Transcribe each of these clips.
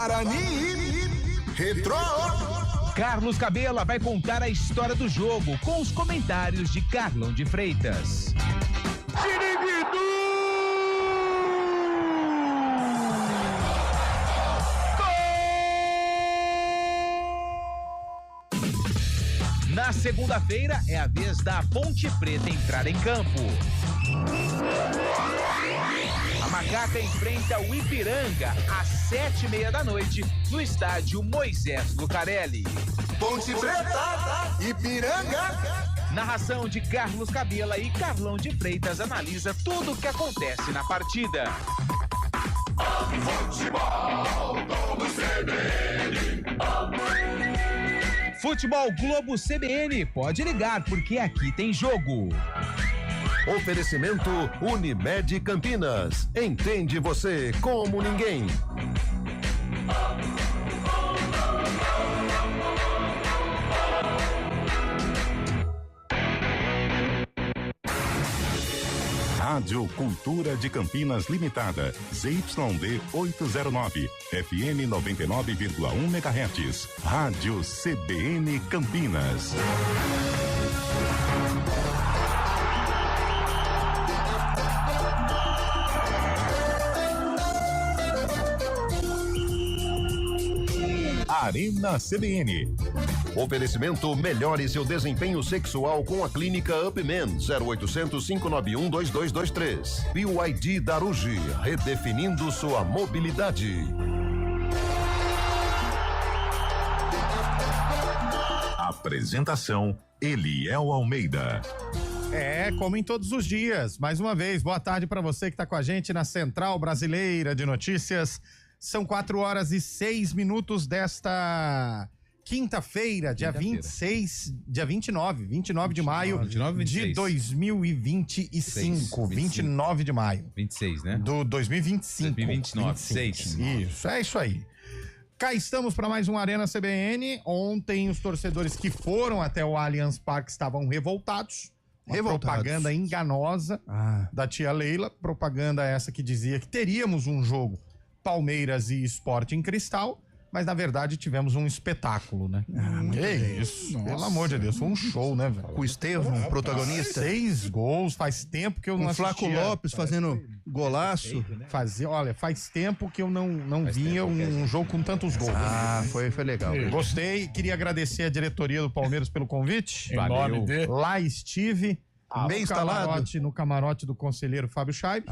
Guarani Retrô. Carlos Cabela vai contar a história do jogo com os comentários de Carlão de Freitas. Na segunda-feira é a vez da Ponte Preta entrar em campo. A Macaca enfrenta o Ipiranga às 7:30 da noite no estádio Moisés Lucarelli. Ponte Preta, Ipiranga. Narração de Carlos Cabela e Carlão de Freitas analisa tudo o que acontece na partida. Futebol Globo CBN, pode ligar porque aqui tem jogo. Oferecimento Unimed Campinas. Entende você como ninguém. Rádio Cultura de Campinas Limitada, ZYD 809, FM 99,1 MHz. Rádio CBN Campinas. Arena CBN. Oferecimento melhore seu desempenho sexual com a clínica Upman 0800 591 2223. BYD Darugi, redefinindo sua mobilidade. Apresentação Eliel Almeida. Como em todos os dias, mais uma vez, boa tarde para você que está com a gente na Central Brasileira de Notícias. São 4h06 desta quinta-feira, dia 26, dia 29 de maio de 2025. 29 de maio. 26, né? Do 2025. 2029, 6. Isso, é isso aí. Cá estamos para mais um Arena CBN. Ontem os torcedores que foram até o Allianz Parque estavam revoltados. Propaganda enganosa da tia Leila. Propaganda essa que dizia que teríamos um jogo Palmeiras e Sporting Cristal, mas na verdade tivemos um espetáculo, né? Que isso, nossa. Pelo amor de Deus, foi um show, né, velho? Com o Estevão, protagonista. 6 gols, faz tempo que eu não assistia. O Flaco Lopes fazendo golaço. Faz tempo que eu não via um jogo com tantos gols. Foi legal. Gostei, queria agradecer a diretoria do Palmeiras pelo convite. Valeu. Lá estive. Bem instalado. No camarote do conselheiro Fábio Chaib.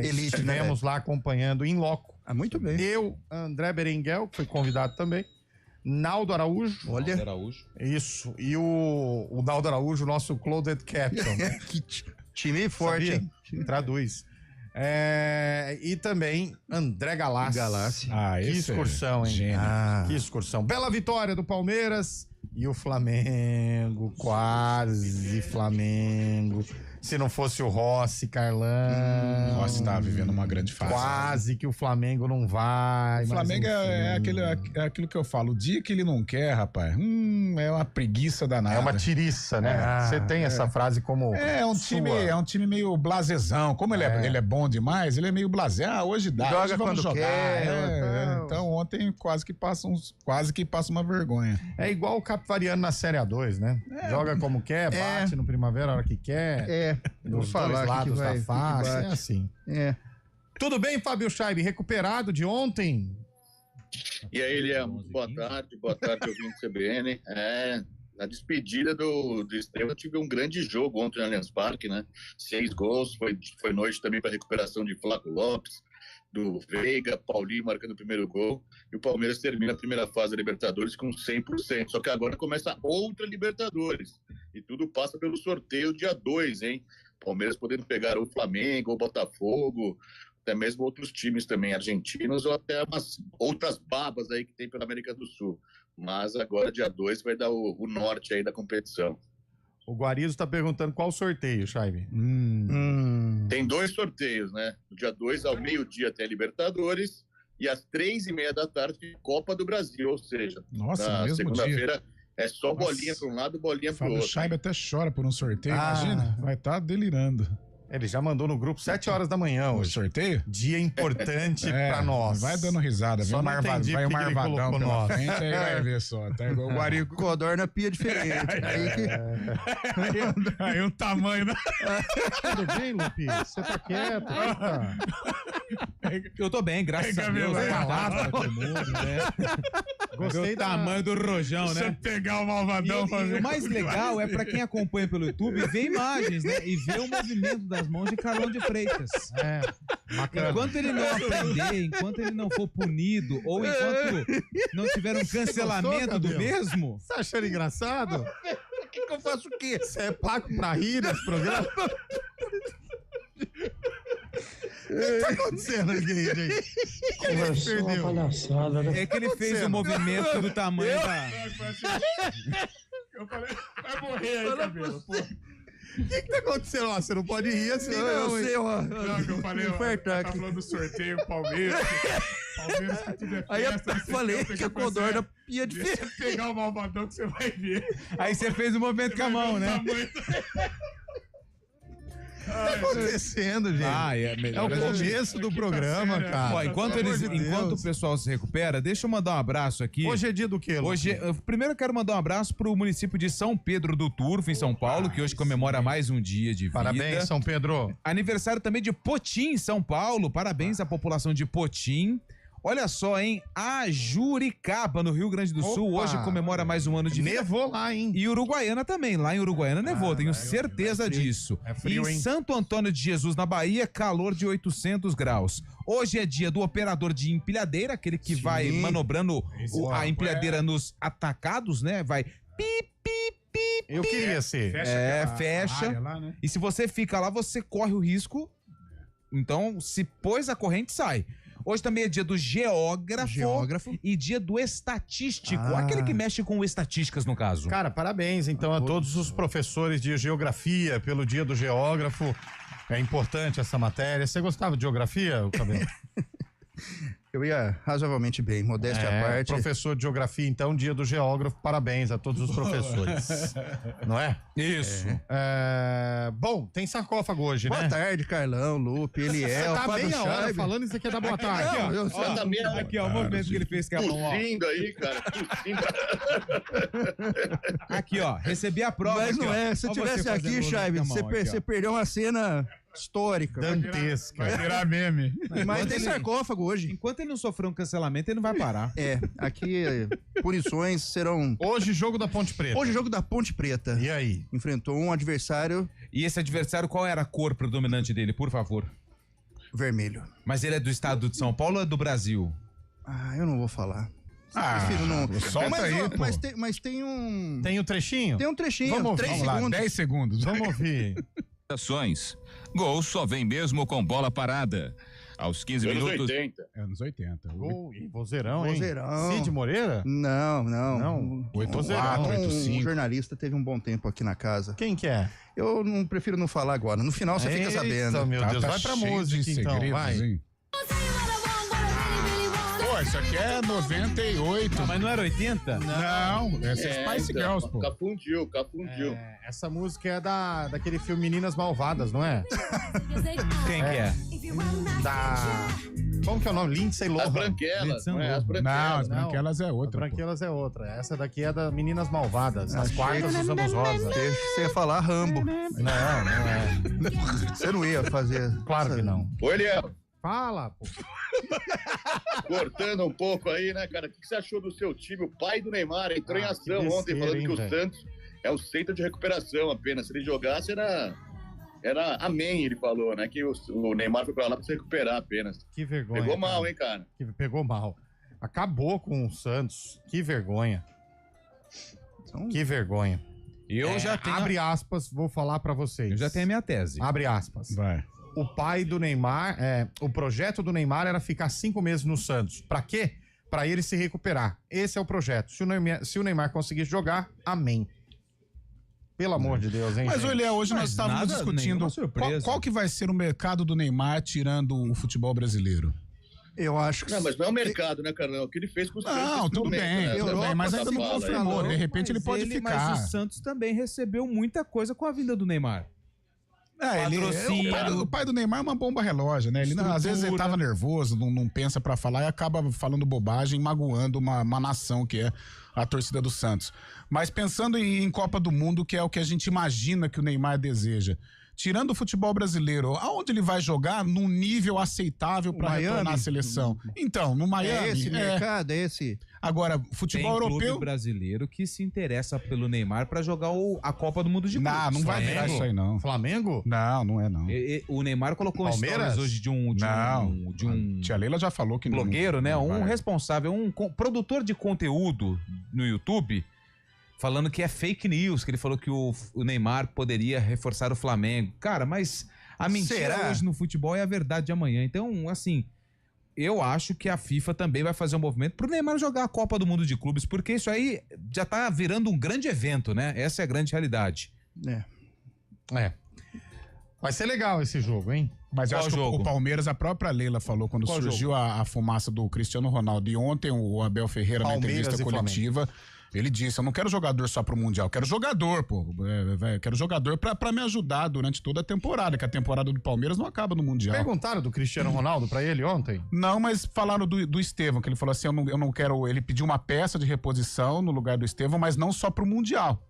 Elite, estivemos lá acompanhando em loco. Muito bem. Eu, André Berenguel, que foi convidado também. Naldo Araújo. Olha. Isso. E o Naldo Araújo, nosso closet captain. Que time forte, hein? Traduz. E também André Galassi. Que excursão, hein? Que excursão. Bela vitória do Palmeiras. E o Flamengo, quase Flamengo. Se não fosse o Rossi, Carlão. Rossi tá vivendo uma grande fase. Quase que o Flamengo não vai. O Flamengo é aquilo que eu falo. O dia que ele não quer, rapaz, é uma preguiça danada. É uma tiriça, né? Você tem essa frase como. É um time meio blasezão. Como ele é bom demais, ele é meio blasé. Hoje dá. Joga hoje vamos quando jogar. quer. Então ontem quase que passa uma vergonha. É igual o Capivariano na Série A2, né? Joga como quer, bate no Primavera a hora que quer. Dos dois lados da face, é assim. Tudo bem, Fábio Chaib, recuperado de ontem? E aí, Eliel, boa tarde, ouvinte CBN. Na despedida do Estevão, tive um grande jogo ontem no Allianz Parque, né? 6 gols, foi noite também para recuperação de Flaco Lopes, do Veiga, Paulinho marcando o primeiro gol, e o Palmeiras termina a primeira fase da Libertadores com 100%, só que agora começa outra Libertadores, e tudo passa pelo sorteio dia 2, hein? Palmeiras podendo pegar o Flamengo, o Botafogo, até mesmo outros times também, argentinos, ou até umas outras babas aí que tem pela América do Sul, mas agora dia 2 vai dar o norte aí da competição. O Guarizo está perguntando qual sorteio, Chaib? Tem 2 sorteios, né? No dia 2, ao meio-dia, tem a Libertadores e às 3:30 da tarde, Copa do Brasil, ou seja, na segunda-feira é só bolinha para um lado, bolinha para o outro. O Chaib até chora por um sorteio, imagina, vai estar delirando. Ele já mandou no grupo 7 horas da manhã O hoje. sorteio? Dia importante pra nós. Vai dando risada, Só não entendi vai o porque ele marvadão colocou pela nós. frente, aí vai ver só. Tá igual o Guarico. Codorna pia diferente. Aí o tamanho da... Tudo bem, Lupi? Você tá quieto? Eita. Eu tô bem, graças a Deus. Calado pra todo mundo, né? Gostei do tamanho do rojão, Você né? pegar o malvadão pra E ver. o mais legal é pra quem acompanha pelo YouTube ver imagens, né? E ver o movimento das mãos de Carlão de Freitas. É, bacana. Enquanto ele não aprender, enquanto ele não for punido, ou enquanto não tiver um cancelamento do Cabelo? mesmo, Você tá achando engraçado? O que eu faço o quê? Você é pago pra rir nesse programa? O que tá acontecendo aqui, gente? Perdeu. é que ele fez o movimento do tamanho da... Eu falei, vai morrer aí, cabelo. Pô. O que tá acontecendo? Ó, você não pode rir assim, não, hein? ó. Não, que eu falei, ó, Infartar tá aqui. falando do sorteio, Palmeiras. Palmeiras que tudo é festa. Aí eu você falei tem que a Codorna pia Deixa diferente. eu pegar o malvadão que você vai ver. Aí você fez o movimento com a mão, né? O que tá acontecendo, gente? É É melhor. o começo do programa, cara. Ó, enquanto, Pelo amor de enquanto Deus. o pessoal se recupera, deixa eu mandar um abraço aqui. Hoje é dia do quê, Lu? Primeiro eu quero mandar um abraço pro município de São Pedro do Turvo, em São Paulo, que hoje comemora mais um dia de vida. Parabéns, São Pedro. Aniversário também de Potim, em São Paulo. Parabéns à população de Potim. Olha só, hein? A Juricaba, no Rio Grande do Sul, Opa! hoje comemora mais um ano de vida. Nevou lá, hein? E Uruguaiana também. Lá em Uruguaiana nevou, tenho certeza disso. É frio, e em hein? Santo Antônio de Jesus, na Bahia, calor de 800 graus. Hoje é dia do operador de empilhadeira, aquele que vai manobrando a empilhadeira nos atacados, né? Vai pi, pi, pi, Eu queria ser. fecha. área lá, né? E se você fica lá, você corre o risco. Então, se pôs a corrente, sai. Hoje também é dia do geógrafo e dia do estatístico. Aquele que mexe com estatísticas, no caso. Cara, parabéns então a todos os professores de geografia pelo dia do geógrafo. É importante essa matéria. Você gostava de geografia, Cabelo? Eu ia razoavelmente bem, modéstia à parte. Professor de geografia, então, dia do geógrafo. Parabéns a todos os professores. Não é? Isso. Bom, tem sarcófago hoje, Boa né? tarde, Carlão, Lupe, Eliel, Tá Fábio bem a hora Chaves. falando isso aqui é da boa tarde. Não, eu Você tá meio Aqui, ó, o movimento que ele fez com a mão, ó. tossindo aí, cara. Tossindo. Aqui, ó, recebi a prova. Mas aqui, não ó. é, se Ó, eu você tivesse fazendo aqui, movimento Chaves, com a mão, aqui, ó. você perdeu uma cena histórica. Dantesca. Vai virar meme. Mas tem ele- sarcófago hoje. Enquanto ele não sofrer um cancelamento, ele não vai parar. É, aqui punições serão... Hoje, jogo da Ponte Preta. Hoje, jogo da Ponte Preta. E aí? Enfrentou um adversário E esse adversário, qual era a cor predominante dele, por favor? vermelho. Mas ele é do estado de São Paulo ou é do Brasil? Eu não vou falar. Prefiro não. solta mas, aí, ó, pô. mas tem um... Tem o trechinho? Tem um trechinho, Vamos ouvir. 3 Vamos lá, segundos. 10 segundos. Vamos ouvir. Gol só vem mesmo com bola parada. Aos 15 Anos minutos. 80. É anos 80. Gol e vozeirão, hein? Vozeirão. Cid Moreira? Não. Não. 84, Um 85. jornalista teve um bom tempo aqui na casa. Quem que é? Eu não prefiro não falar agora. No final você fica sabendo. Eita, meu Deus. Vai pra cheio música, de então. segredos, Vai. hein? Pô, isso aqui é 98. Mas não era 80? Não, essa é Spice Girls, pô. Cafundiu. Essa música é daquele filme Meninas Malvadas, não é? Quem que é? Como que é o nome? Lindsay As Lohan. branquelas, não é? As Não, branquelas. as branquelas é outra. pô. Branquelas é outra. Essa daqui é da Meninas Malvadas. As Achei quartas que- dos anos rosa. Você ia falar Rambo. Não é. Você não ia fazer. Claro que não. Ô, Eliel, Fala, pô. cortando um pouco aí, né, cara? O que você achou do seu time? O pai do Neymar entrou em Que ação besteira, ontem, falando hein, que o velho? Santos é o centro de recuperação apenas. Se ele jogasse, era amém, ele falou, né? Que o Neymar foi pra lá pra se recuperar apenas. Que vergonha. Pegou mal, cara. hein, cara? Pegou mal. Acabou com o Santos. Que vergonha. Que vergonha. Eu já tenho. Abre aspas, vou falar pra vocês. Eu já tenho a minha tese. Abre aspas. Vai. O pai do Neymar, o projeto do Neymar era ficar 5 meses no Santos. Pra quê? Pra ele se recuperar. Esse é o projeto. Se o Neymar conseguir jogar, amém. Pelo amor de Deus, hein? Mas, gente? olha, hoje nós Mas estávamos nada, discutindo nenhuma surpresa. qual que vai ser o mercado do Neymar tirando o futebol brasileiro. Eu acho que. Não, mas não é o mercado, né, Carlão? O que ele fez com os Não, caras tudo nesse bem, momento, né? tudo Europa bem, mas tá ainda não fala, confirmou. né? De repente ele pode Mas ficar. o Santos também recebeu muita coisa com a vinda do Neymar. O pai do Neymar é uma bomba relógio, né? Ele, às vezes ele tava nervoso, não pensa pra falar e acaba falando bobagem, magoando uma nação que é a torcida do Santos. Mas pensando em Copa do Mundo, que é o que a gente imagina que o Neymar deseja, tirando o futebol brasileiro, aonde ele vai jogar num nível aceitável para retornar à seleção? Então, no Miami. É esse mercado, é esse. Agora, futebol europeu. Tem clube brasileiro que se interessa pelo Neymar para jogar a Copa do Mundo de clubes. Não vai virar isso aí, não. Flamengo? Não é não. O Neymar colocou Palmeiras stories hoje de um Tia Leila já falou que blogueiro, né? Não Um vai. responsável, um produtor de conteúdo no YouTube, falando que é fake news, que ele falou que o Neymar poderia reforçar o Flamengo. Cara, mas a mentira hoje no futebol é a verdade de amanhã. Então, assim, eu acho que a FIFA também vai fazer um movimento pro Neymar jogar a Copa do Mundo de Clubes, porque isso aí já tá virando um grande evento, né? Essa é a grande realidade. Vai ser legal esse jogo, hein? Mas eu Qual acho jogo? que o Palmeiras, a própria Leila falou quando Qual surgiu a fumaça do Cristiano Ronaldo. E ontem o Abel Ferreira, na Palmeiras entrevista e coletiva, ele disse: eu não quero jogador só pro Mundial, quero jogador, pô. Quero jogador pra me ajudar durante toda a temporada, que a temporada do Palmeiras não acaba no Mundial. Perguntaram do Cristiano Ronaldo pra ele ontem? Não, mas falaram do Estevão, que ele falou assim: eu não quero. Ele pediu uma peça de reposição no lugar do Estevão, mas não só pro Mundial.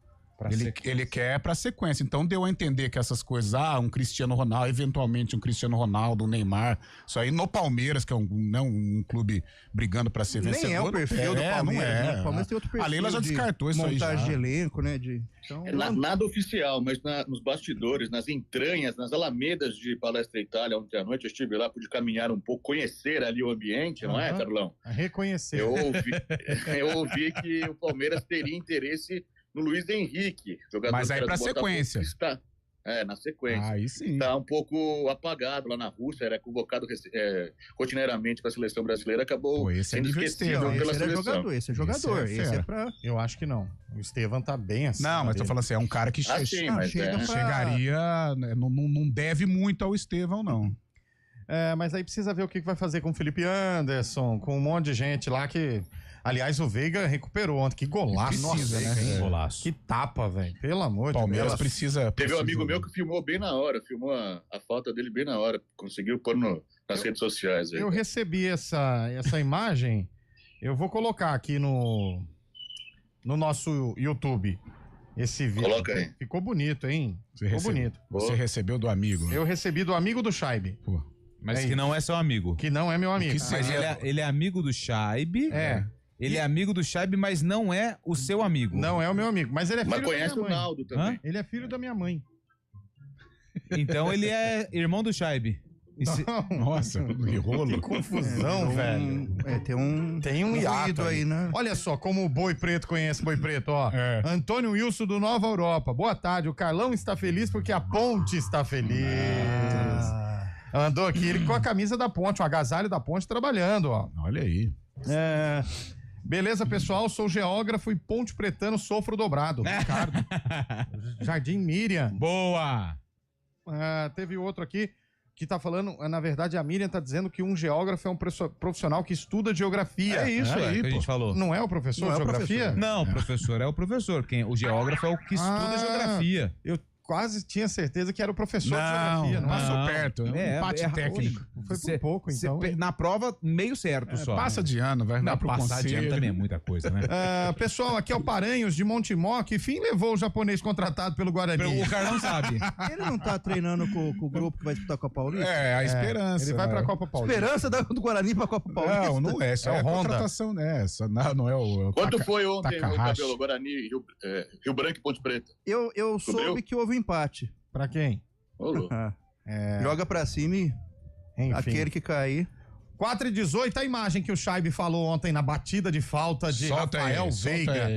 Ele quer pra sequência. Então deu a entender que essas coisas, um Cristiano Ronaldo, eventualmente um Cristiano Ronaldo, um Neymar, isso aí no Palmeiras, que é um clube brigando pra ser vencedor. Nem é o perfil do Palmeiras, não é. né? O Palmeiras tem outro perfil. A Leila já descartou isso aí. Montagem Já. de elenco, né? Então, Nada oficial, mas nos bastidores, nas entranhas, nas alamedas de Palestra Itália, ontem à noite eu estive lá, pude caminhar um pouco, conhecer ali o ambiente, não é, Carlão? Reconhecer. Eu ouvi que o Palmeiras teria interesse no Luiz Henrique, jogador. Mas aí pra sequência. Está, na sequência. Aí sim. Está um pouco apagado lá na Rússia, era convocado rotineiramente para a seleção brasileira, acabou sendo esquecido pela seleção. Esse é jogador. Esse é Esse é pra... Eu acho que não. O Estevam tá bem assim. Não, mas tô falando assim, é um cara que chegaria, não deve muito ao Estevão, não. Mas aí precisa ver o que vai fazer com o Felipe Anderson, com um monte de gente lá que... Aliás, o Veiga recuperou ontem. Que golaço. Precisa, Nossa, né? hein? Golaço. Que tapa, velho. Pelo amor de Deus. Palmeiras precisa. Teve um amigo meu que filmou bem na hora, filmou a falta dele bem na hora. Conseguiu pôr nas redes sociais. Aí. Eu recebi essa imagem. Eu vou colocar aqui no nosso YouTube. Esse vídeo. Coloca aí. Ficou bonito, hein? Ficou bonito. Você recebeu do amigo. Eu recebi do amigo do Chaibe. Mas que não é seu amigo. Que não é meu amigo. Mas ele é amigo do Chaibe. Ele é amigo do Chaibe, mas não é o seu amigo. Não é o meu amigo, mas ele é filho da minha mãe. Mas conhece o Naldo também. Ele é filho da minha mãe. Então ele é irmão do Chaibe. Nossa, que rolo. Que confusão, velho. Tem um hiato aí, né? Olha só como o Boi Preto conhece Boi Preto, ó. Antônio Wilson do Nova Europa. Boa tarde, o Carlão está feliz porque a Ponte está feliz. Andou aqui ele com a camisa da Ponte, o agasalho da Ponte trabalhando, ó. Olha aí. Beleza, pessoal, sou geógrafo e ponte pretano, sofro dobrado. Ricardo. Jardim Miriam. Boa! Teve outro aqui que tá falando, na verdade a Miriam tá dizendo que um geógrafo é um profissional que estuda geografia. É isso aí, que a gente falou. Não é o professor de geografia? Não, o professor é o professor. O geógrafo é o que estuda geografia. Eu quase tinha certeza que era o professor de geografia. Não passou perto. Empate técnico. Foi por pouco, então. Na prova, meio certo só. Passa de ano, vai dar pro passar de ano também é muita coisa, né? Pessoal, aqui é o Paranhos de Montemó, que fim levou o japonês contratado pelo Guarani. O Carlão sabe. Ele não tá treinando com o grupo que vai disputar a Copa Paulista? A esperança. Ele vai pra Copa Paulista. Esperança do Guarani pra Copa Paulista? Não é. Só é a contratação nessa. Não é o Quanto foi ontem o cabelo Guarani, Rio Branco e Ponte Preta? Eu soube que houve um empate. Pra quem? Joga pra cima e aquele que cair. 4h18, a imagem que o Chaibe falou ontem na batida de falta de Rafael Veiga.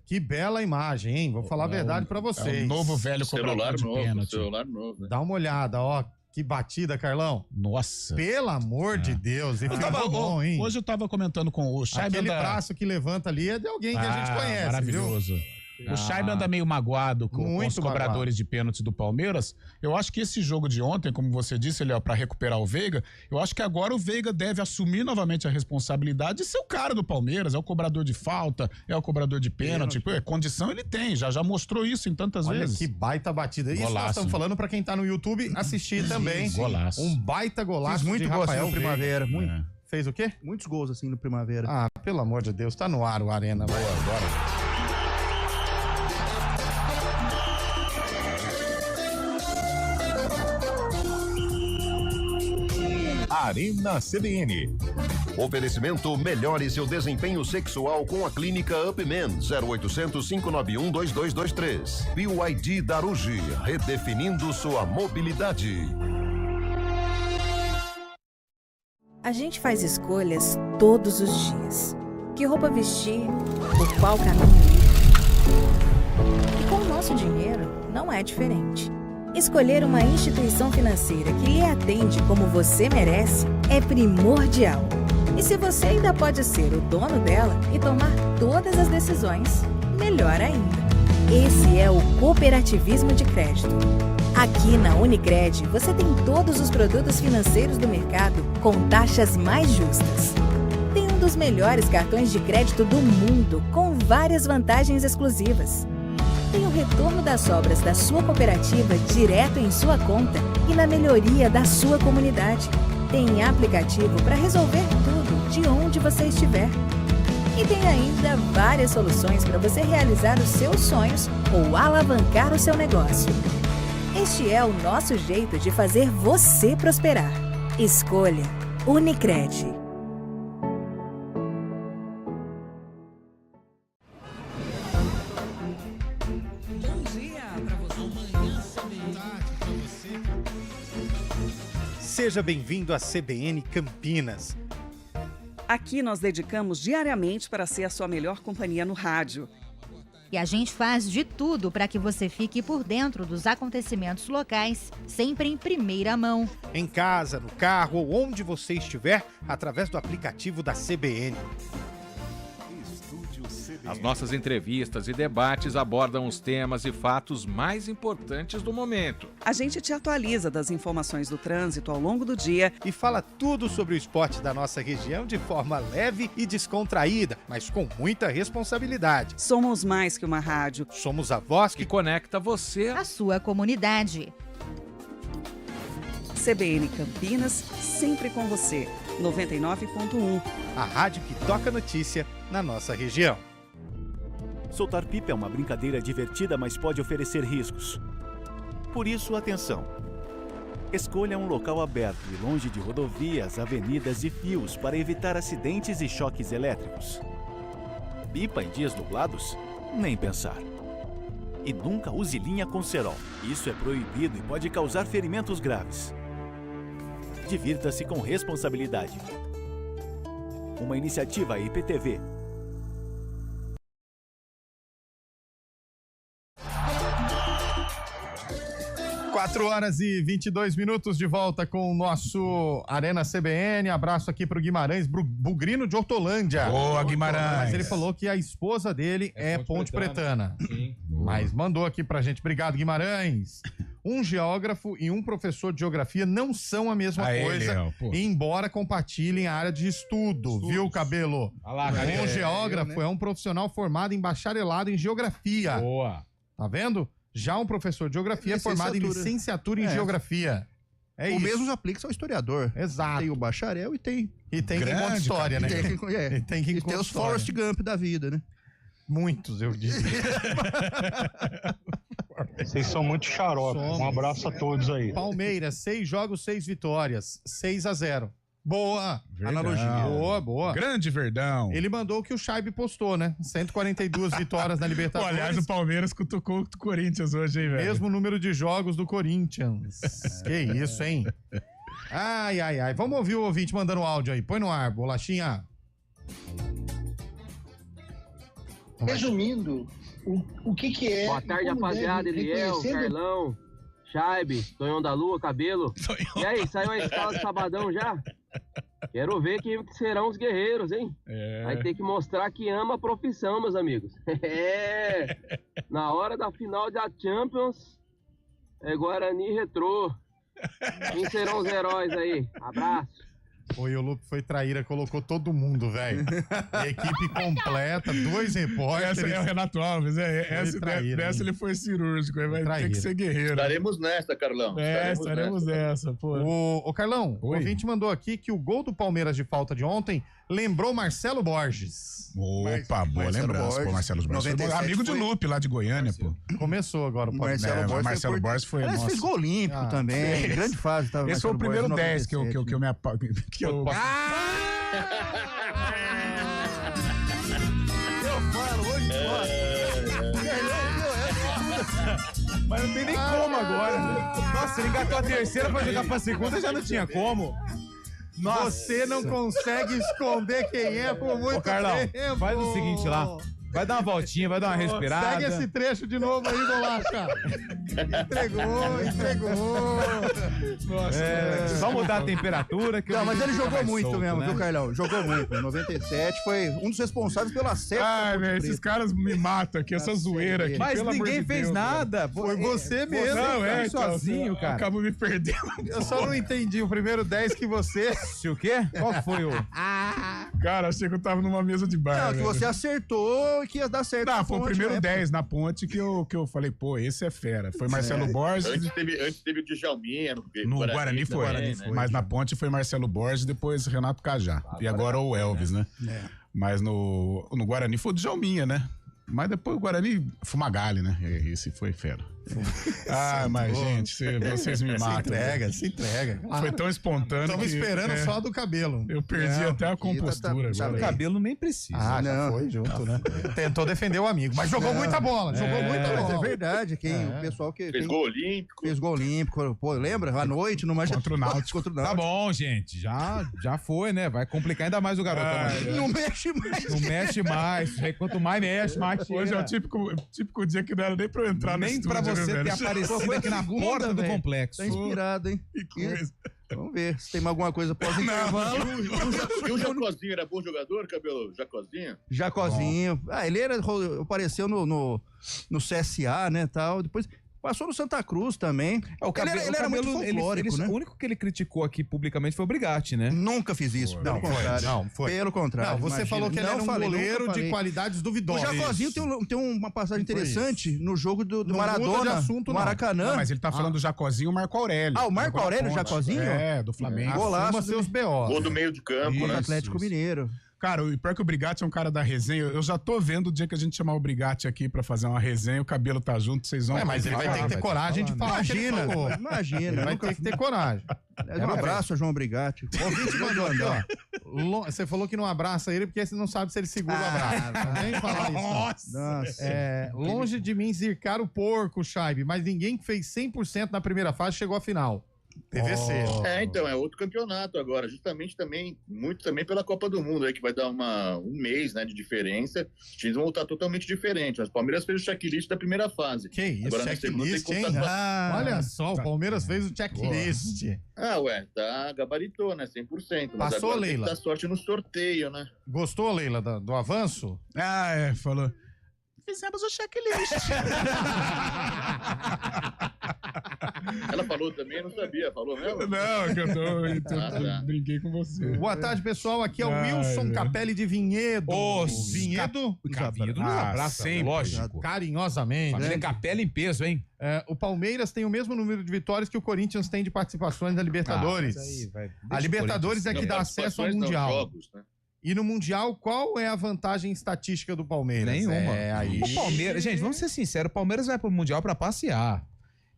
Que bela imagem, hein? Vou falar a verdade pra vocês. É o novo velho cobrador de pênalti. Celular novo. Dá uma olhada, ó. Que batida, Carlão. Nossa. Pelo amor de Deus. E ficou bom, hein? Hoje eu tava comentando com o Chaibe. Aquele braço que levanta ali é de alguém que a gente conhece, maravilhoso. Viu? O Scheibe anda meio magoado com os cobradores magoado de pênaltis do Palmeiras. Eu acho que esse jogo de ontem, como você disse, Léo, para recuperar o Veiga, eu acho que agora o Veiga deve assumir novamente a responsabilidade de ser o cara do Palmeiras. É o cobrador de falta, é o cobrador de pênalti. Condição ele tem, já mostrou isso em tantas vezes. Olha que baita batida. Isso nós estamos falando para quem tá no YouTube assistir também. Golaço. Um baita golaço. Fiz muito de gol assim Rafael no Primavera. Fez o quê? Muitos gols assim no Primavera. Ah, pelo amor de Deus, tá no ar o Arena. Vai agora. Arena CBN. Oferecimento melhore seu desempenho sexual com a clínica Upman 0800 591 2223. BYD Darugi, redefinindo sua mobilidade. A gente faz escolhas todos os dias. Que roupa vestir, por qual caminho ir. E com o nosso dinheiro não é diferente. Escolher uma instituição financeira que lhe atende como você merece é primordial. E se você ainda pode ser o dono dela e tomar todas as decisões, melhor ainda. Esse é o cooperativismo de crédito. Aqui na Unicred, você tem todos os produtos financeiros do mercado com taxas mais justas. Tem um dos melhores cartões de crédito do mundo, com várias vantagens exclusivas. Tem o retorno das sobras da sua cooperativa direto em sua conta e na melhoria da sua comunidade. Tem aplicativo para resolver tudo de onde você estiver. E tem ainda várias soluções para você realizar os seus sonhos ou alavancar o seu negócio. Este é o nosso jeito de fazer você prosperar. Escolha Unicred. Bom dia para você. Manhã CBN. Seja bem-vindo à CBN Campinas. Aqui nós dedicamos diariamente para ser a sua melhor companhia no rádio. E a gente faz de tudo para que você fique por dentro dos acontecimentos locais, sempre em primeira mão. Em casa, no carro ou onde você estiver, através do aplicativo da CBN. As nossas entrevistas e debates abordam os temas e fatos mais importantes do momento. A gente te atualiza das informações do trânsito ao longo do dia e fala tudo sobre o esporte da nossa região de forma leve e descontraída, mas com muita responsabilidade. Somos mais que uma rádio. Somos a voz que conecta você à sua comunidade. CBN Campinas, sempre com você. 99.1. A rádio que toca notícia na nossa região. Soltar pipa é uma brincadeira divertida, mas pode oferecer riscos. Por isso, atenção. Escolha um local aberto e longe de rodovias, avenidas e fios para evitar acidentes e choques elétricos. Pipa em dias nublados? Nem pensar. E nunca use linha com cerol. Isso é proibido e pode causar ferimentos graves. Divirta-se com responsabilidade. Uma iniciativa IPTV. 4h22 de volta com o nosso Arena CBN. Abraço aqui pro Guimarães, Bugrino de Hortolândia. Boa, Guimarães. Mas ele falou que a esposa dele é Ponte Pretana. Sim. Mas mandou aqui pra gente. Obrigado, Guimarães. Um geógrafo e um professor de geografia não são a mesma coisa, embora compartilhem a área de estudo, viu, Cabelo? Um geógrafo é um profissional formado em bacharelado em geografia. Boa. Tá vendo? Já um professor de geografia é formado em licenciatura em geografia. É o isso. mesmo aplica ao historiador. Exato. Tem o bacharel e tem quem conta história, né? E tem os Forrest Gump da vida, né? Muitos, eu disse. Vocês são muito xarope. Um abraço a todos aí. Palmeiras, 6 jogos, 6 vitórias. 6-0. Boa. Verdão. Analogia. Boa. Grande Verdão. Ele mandou o que o Scheibe postou, né? 142 vitórias na Libertadores. Aliás, o Palmeiras cutucou o Corinthians hoje, hein, velho? Mesmo número de jogos do Corinthians. Que isso, hein? Ai. Vamos ouvir o ouvinte mandando áudio aí. Põe no ar, bolachinha. Resumindo, o que é... Boa tarde, rapaziada. Eliel, Carlão, Scheibe, Tonhão da Lua, Cabelo. E aí, saiu a escala do Sabadão já? Quero ver que serão os guerreiros, hein? Vai ter que mostrar que ama a profissão, meus amigos. Na hora da final da Champions, é Guarani e Retrô. Quem serão os heróis aí? Abraço. Oi, o Lupe foi traíra, colocou todo mundo, velho. Equipe completa, 2 repórteres. Essa é o Renato Alves, dessa ele foi cirúrgico, vai ter que ser guerreiro. Estaremos nessa, Carlão. Estaremos nessa, pô. Ô, Carlão, o ouvinte mandou aqui que o gol do Palmeiras de falta de ontem lembrou Marcelo Borges. Opa, boa lembrança. Pô, Marcelo Borges foi amigo de Lupe lá de Goiânia, pô. Começou agora o Marcelo Borges foi. Ele fez gol olímpico também. Grande fase. Esse foi o primeiro 10 que eu me eu falo hoje. Mas não tem nem como agora. Nossa, ele engatou a terceira pra jogar pra segunda, já não tinha como. Nossa. Você não consegue esconder quem é por muito Carlão, tempo. faz o seguinte lá. Vai dar uma voltinha, vai dar uma respirada. Segue esse trecho de novo aí, Bolacha. Entregou. Nossa, só mudar a temperatura. Que não, mas ele jogou muito solto, mesmo, né? viu, Carlão? Jogou muito. Em 97 foi um dos responsáveis pela série. Ai, velho, esses caras me matam aqui, essa zoeira aqui. Mas ninguém fez nada. Foi você mesmo. Não, sozinho, cara. Acabo me perdendo. Eu só não entendi o primeiro 10 que você... Se o quê? Qual foi o... Cara, achei que eu tava numa mesa de bar. Não, que você acertou que ia dar certo. Não, foi o primeiro 10 na ponte que eu falei, pô, esse é fera. Foi Marcelo Borges. Antes teve o Djalminha no Guarani foi. Mas na ponte foi Marcelo Borges, depois Renato Cajá. E agora o Elvis, né? Mas no Guarani foi o Djalminha, né? Mas depois o Guarani, Fumagalli, né? Esse foi fera. Mas gente, vocês me matam. Se entrega. Foi tão espontâneo. Estamos esperando só do cabelo. Eu perdi até a compostura. O cabelo nem precisa. Já foi junto, né? Tentou defender o amigo, mas jogou muita bola. Jogou muita bola. É verdade. O pessoal que fez gol olímpico. Fez gol olímpico. Pô, lembra? À noite, no Contra o Náutico. Tá bom, gente. Já foi, né? Vai complicar ainda mais o garoto. Não mexe mais. Não mexe mais. Quanto mais mexe, mais tira. Hoje é o típico dia que não era nem pra eu entrar no estúdio. Nem pra você ter aparecido aqui na porta do complexo. Tá inspirado, hein? Que coisa. Vamos ver se tem alguma coisa pós-intervalo. E o Jacozinho era bom jogador, Cabelo? Jacozinho. Ele apareceu no CSA, né, tal. Depois passou no Santa Cruz também. Ele era muito folclórico, né? O único que ele criticou aqui publicamente foi o Brigatti, né? Nunca fiz isso. Pelo contrário. Pelo contrário. Não, você falou que ele era um goleiro de qualidades duvidosas. O Jacozinho tem uma passagem interessante no jogo do Maradona, no Maracanã. Não, mas ele tá falando do Jacozinho e o Marco Aurélio. O Marco Aurélio, o Jacozinho? Do Flamengo. Golaço seus B.O. Gol do meio de campo, né? Atlético Mineiro. Cara, o pior que o Brigatti é um cara da resenha. Eu já tô vendo o dia que a gente chamar o Brigatti aqui pra fazer uma resenha, o Cabelo tá junto, vocês vão... mas ele vai ter que ter coragem de falar. Imagina. Vai ter que ter coragem. Um abraço a João Brigatti. Você falou que não abraça ele porque você não sabe se ele segura o abraço. Nem falar isso. Nossa. Longe de mim zircar o porco, Chaibe, mas ninguém que fez 100% na primeira fase chegou à final. PVC. Então, é outro campeonato agora, justamente também, muito também pela Copa do Mundo, aí que vai dar um mês, né, de diferença. Os times vão voltar totalmente diferentes. Mas o Palmeiras fez o checklist da primeira fase. Que isso, agora, checklist, hein? Olha só, o Palmeiras fez o checklist. Gabaritou, né, 100%. Mas passou, agora Leila? tem que dar sorte no sorteio, né? Gostou, Leila, do avanço? Falou. Fizemos o checklist. Ela falou também, eu não sabia. Falou mesmo? Não, que eu brinquei com você. Boa tarde, pessoal. Aqui é o Wilson Capelli de Vinhedo. Vinhedo nos abraça, sempre. Lógico. Carinhosamente. Família Capelli em peso, hein? O Palmeiras tem o mesmo número de vitórias que o Corinthians tem de participações na Libertadores. A Libertadores é que dá acesso ao Mundial. Jogos, né? E no Mundial, qual é a vantagem estatística do Palmeiras? Nenhuma. Aí... O Palmeiras, gente, vamos ser sinceros, o Palmeiras vai pro Mundial pra passear.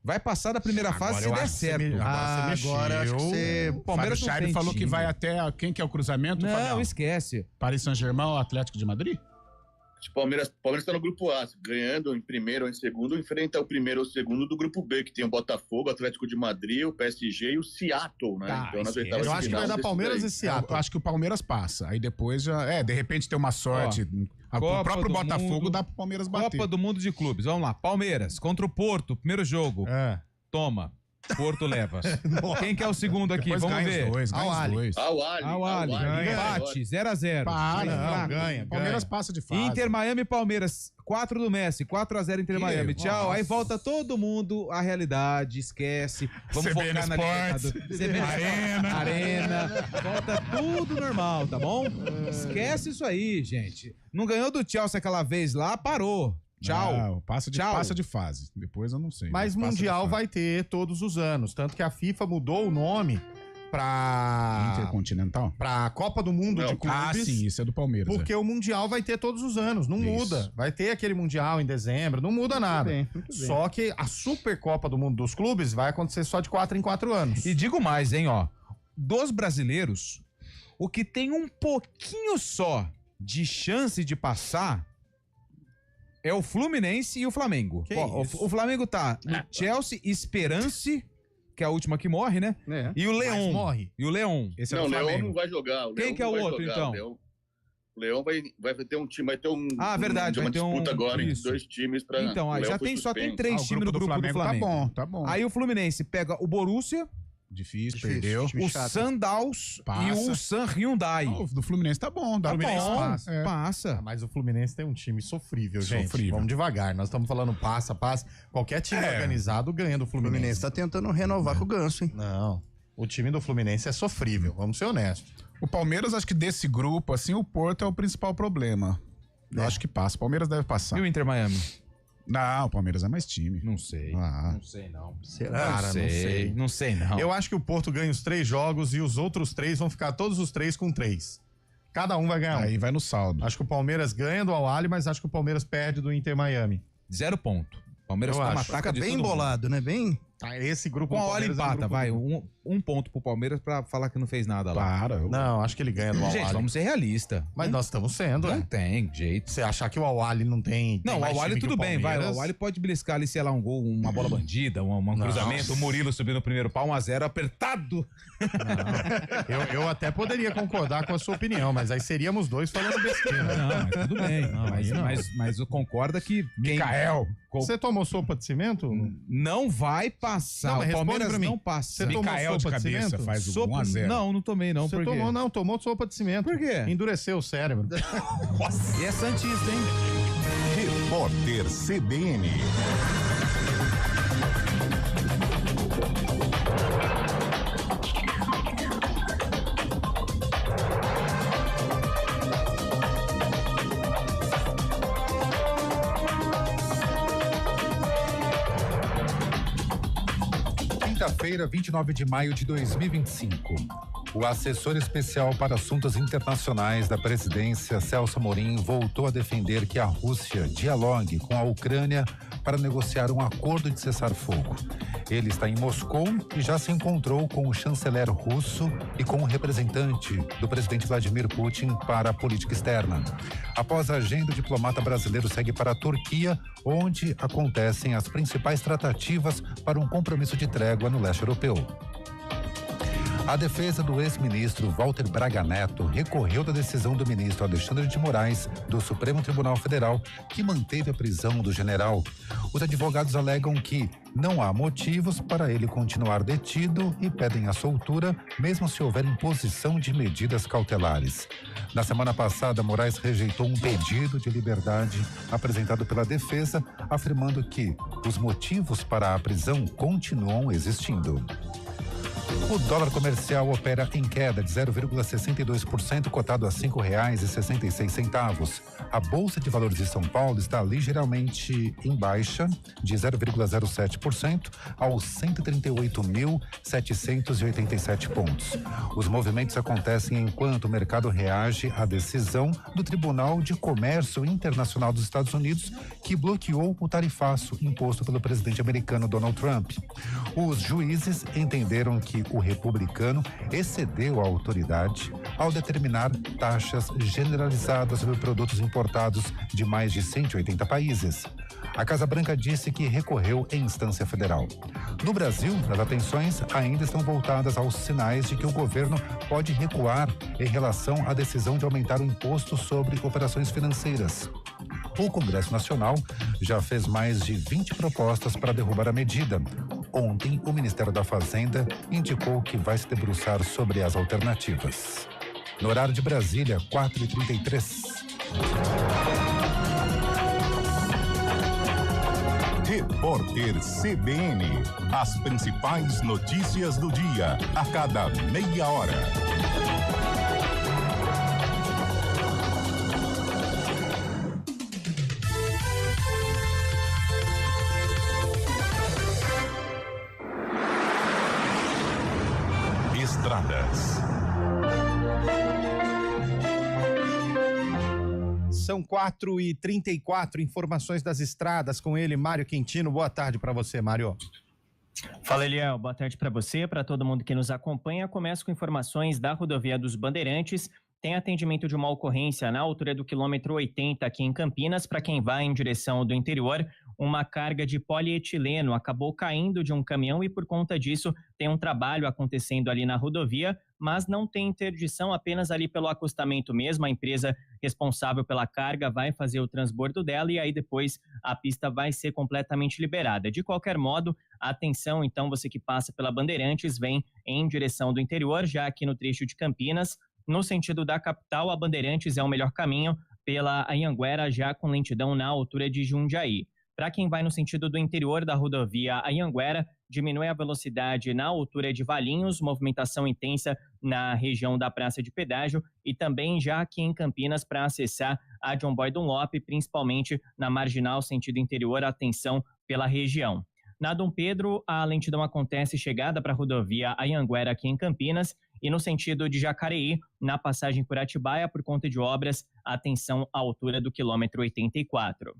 Vai passar da primeira fase se der certo. Agora acho que você... O Palmeiras falou que vai até... Quem que é o cruzamento? Não, esquece. Paris Saint-Germain ou Atlético de Madrid? O Palmeiras está no grupo A, ganhando em primeiro ou em segundo, enfrenta o primeiro ou o segundo do grupo B, que tem o Botafogo, o Atlético de Madrid, o PSG e o Seattle, né? Então, eu acho que vai dar Palmeiras e Seattle. Eu acho que o Palmeiras passa. Aí depois já... de repente tem uma sorte. O próprio Botafogo dá pro Palmeiras bater. Copa do Mundo de Clubes. Vamos lá. Palmeiras contra o Porto, primeiro jogo. Toma. Porto leva. Quem que é o segundo aqui? Depois Vamos ganha ver. os dois, ganha os dois. Al-Ahly. Empate, 0x0. Ganha. Palmeiras passa de fase. Inter, Miami e Palmeiras, 4 do Messi, 4x0 Inter e Miami. Tchau. Aí volta todo mundo à realidade, esquece. Vamos CBN focar na Sports, Libertadores. Arena. Volta tudo normal, tá bom? Esquece isso aí, gente. Não ganhou do Chelsea aquela vez lá, parou. Tchau. Não, passa de fase. Depois eu não sei. Mas Mundial vai ter todos os anos. Tanto que a FIFA mudou o nome pra... Intercontinental? Pra Copa do Mundo de Clubes. Ah, sim, isso é do Palmeiras. Porque o Mundial vai ter todos os anos, não muda. Vai ter aquele Mundial em dezembro, não muda nada. Muito bem. Só que a Supercopa do Mundo dos Clubes vai acontecer só de 4 em 4 anos. E digo mais, hein, ó. Dos brasileiros, o que tem um pouquinho só de chance de passar é o Fluminense e o Flamengo. O Flamengo tá no Chelsea, Esperance, que é a última que morre, né? E o Leão. Morre. E o Leão. Esse o Leão não vai jogar. Quem que é o outro, então? O Leão vai ter um time, vai ter verdade, uma vai ter disputa agora entre dois times para. Então, aí só tem 3 times no grupo do Flamengo. Tá bom. Aí o Fluminense pega o Borussia. Difícil, perdeu. O Sandals e o San Hyundai. O do Fluminense tá bom. Passa. Mas o Fluminense tem um time sofrível, gente. Sofrível. Vamos devagar. Nós estamos falando passa. Qualquer time organizado ganha do O Fluminense. Fluminense tá tentando renovar com o Ganso, hein? Não. O time do Fluminense é sofrível. Vamos ser honestos. O Palmeiras, acho que desse grupo, assim, o Porto é o principal problema. Eu acho que passa. O Palmeiras deve passar. E o Inter Miami? Não, o Palmeiras é mais time. Não sei. Não sei, não. Será? Cara, Não sei, não. Eu acho que o Porto ganha os 3 jogos e os outros 3 vão ficar todos os 3 com 3. Cada um vai ganhar Aí vai no saldo. Acho que o Palmeiras ganha do Al-Ahly, mas acho que o Palmeiras perde do Inter Miami. 0 ponto. Palmeiras toma ataque Fica de bem todo mundo. embolado, né? Bem... Esse grupo Com do a hora Palmeiras empata, é um vai. grupo... Um ponto pro Palmeiras pra falar que não fez nada lá. Não, acho que ele ganha do Al-Ahly. Gente, vamos ser realistas. Mas nós estamos sendo, Não tem jeito. Você achar que o Al-Ahly não tem... Não, o Al-Ahly tudo bem, vai. O Al-Ahly pode beliscar ali, sei lá, um gol, uma bola bandida, um cruzamento, o Murilo subindo no primeiro pau, 1x0, apertado. Eu até poderia concordar com a sua opinião, mas aí seríamos 2 falando besteira. Não, mas tudo bem. Mas eu concordo que... Micael. Você tomou sopa de cimento? Não vai passar. Não, o Palmeiras pra mim. não passa. Você tomou Micael de sopa de cabeça cimento? faz o 1x0. Não tomei não. Você Por quê? tomou sopa de cimento. Por quê? Endureceu o cérebro. E é santista, hein? Repórter CBN. Quinta-feira, 29 de maio de 2025. O assessor especial para assuntos internacionais da presidência, Celso Amorim, voltou a defender que a Rússia dialogue com a Ucrânia para negociar um acordo de cessar-fogo. Ele está em Moscou e já se encontrou com o chanceler russo e com o representante do presidente Vladimir Putin para a política externa. Após a agenda, o diplomata brasileiro segue para a Turquia, onde acontecem as principais tratativas para um compromisso de trégua no leste europeu. A defesa do ex-ministro Walter Braga Neto recorreu da decisão do ministro Alexandre de Moraes, do Supremo Tribunal Federal, que manteve a prisão do general. Os advogados alegam que não há motivos para ele continuar detido e pedem a soltura, mesmo se houver imposição de medidas cautelares. Na semana passada, Moraes rejeitou um pedido de liberdade apresentado pela defesa, afirmando que os motivos para a prisão continuam existindo. O dólar comercial opera em queda de 0,62%, cotado a R$ 5,66. A Bolsa de Valores de São Paulo está ligeiramente em baixa, de 0,07%, aos 138.787 pontos. Os movimentos acontecem enquanto o mercado reage à decisão do Tribunal de Comércio Internacional dos Estados Unidos, que bloqueou o tarifaço imposto pelo presidente americano Donald Trump. Os juízes entenderam que o republicano excedeu a autoridade ao determinar taxas generalizadas sobre produtos importados de mais de 180 países. A Casa Branca disse que recorreu em instância federal. No Brasil, as atenções ainda estão voltadas aos sinais de que o governo pode recuar em relação à decisão de aumentar o imposto sobre operações financeiras. O Congresso Nacional já fez mais de 20 propostas para derrubar a medida. Ontem, o Ministério da Fazenda indicou que vai se debruçar sobre as alternativas. No horário de Brasília, 4h33. Repórter CBN. As principais notícias do dia, a cada meia hora. Estradas. São 4h34, informações das estradas com ele, Mário Quintino. Boa tarde para você, Mário. Fala, Eliel. Boa tarde para você, para todo mundo que nos acompanha. Começo com informações da rodovia dos Bandeirantes. Tem atendimento de uma ocorrência na altura do quilômetro 80 aqui em Campinas. Para quem vai em direção do interior, uma carga de polietileno acabou caindo de um caminhão e por conta disso tem um trabalho acontecendo ali na rodovia, mas não tem interdição, apenas ali pelo acostamento mesmo. A empresa responsável pela carga vai fazer o transbordo dela e aí depois a pista vai ser completamente liberada. De qualquer modo, atenção então, você que passa pela Bandeirantes, vem em direção do interior, já aqui no trecho de Campinas. No sentido da capital, a Bandeirantes é o melhor caminho pela Anhanguera, já com lentidão na altura de Jundiaí. Para quem vai no sentido do interior da rodovia Anhanguera, diminui a velocidade na altura de Valinhos, movimentação intensa na região da Praça de Pedágio e também já aqui em Campinas para acessar a John Boy Dunlop, principalmente na marginal sentido interior, atenção pela região. Na Dom Pedro, a lentidão acontece chegada para a rodovia Anhanguera aqui em Campinas e no sentido de Jacareí, na passagem por Atibaia, por conta de obras, atenção à altura do quilômetro 84.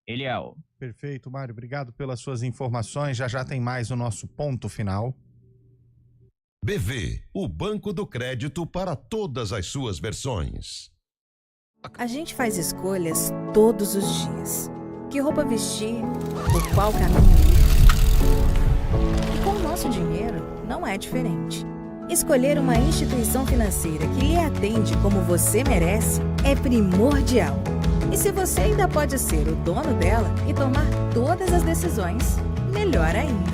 Eliel. Perfeito, Mário. Obrigado pelas suas informações. Já tem mais o nosso ponto final. BV, o Banco do Crédito para todas as suas versões. A gente faz escolhas todos os dias. Que roupa vestir, por qual caminho ir. E com o nosso dinheiro, não é diferente. Escolher uma instituição financeira que lhe atende como você merece é primordial. E se você ainda pode ser o dono dela e tomar todas as decisões, melhor ainda.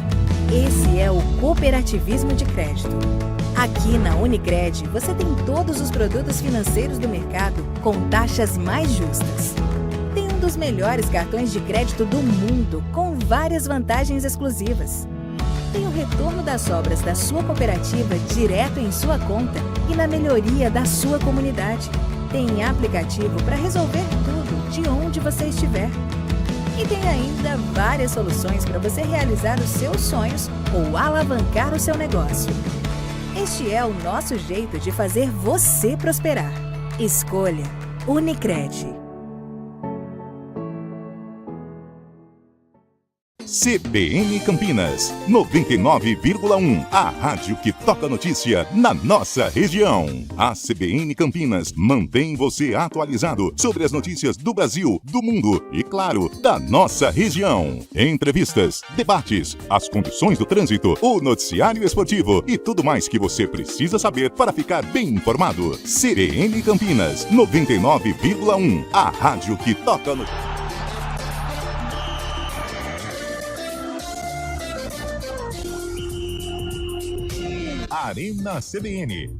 Esse é o cooperativismo de crédito. Aqui na Unicred, você tem todos os produtos financeiros do mercado com taxas mais justas. Tem um dos melhores cartões de crédito do mundo, com várias vantagens exclusivas. Tem o retorno das sobras da sua cooperativa direto em sua conta e na melhoria da sua comunidade. Tem aplicativo para resolver tudo de onde você estiver. E tem ainda várias soluções para você realizar os seus sonhos ou alavancar o seu negócio. Este é o nosso jeito de fazer você prosperar. Escolha Unicred. CBN Campinas, 99,1. A rádio que toca notícia na nossa região. A CBN Campinas mantém você atualizado sobre as notícias do Brasil, do mundo e, claro, da nossa região. Entrevistas, debates, as condições do trânsito, o noticiário esportivo e tudo mais que você precisa saber para ficar bem informado. CBN Campinas, 99,1. A rádio que toca notícia. Arena CBN.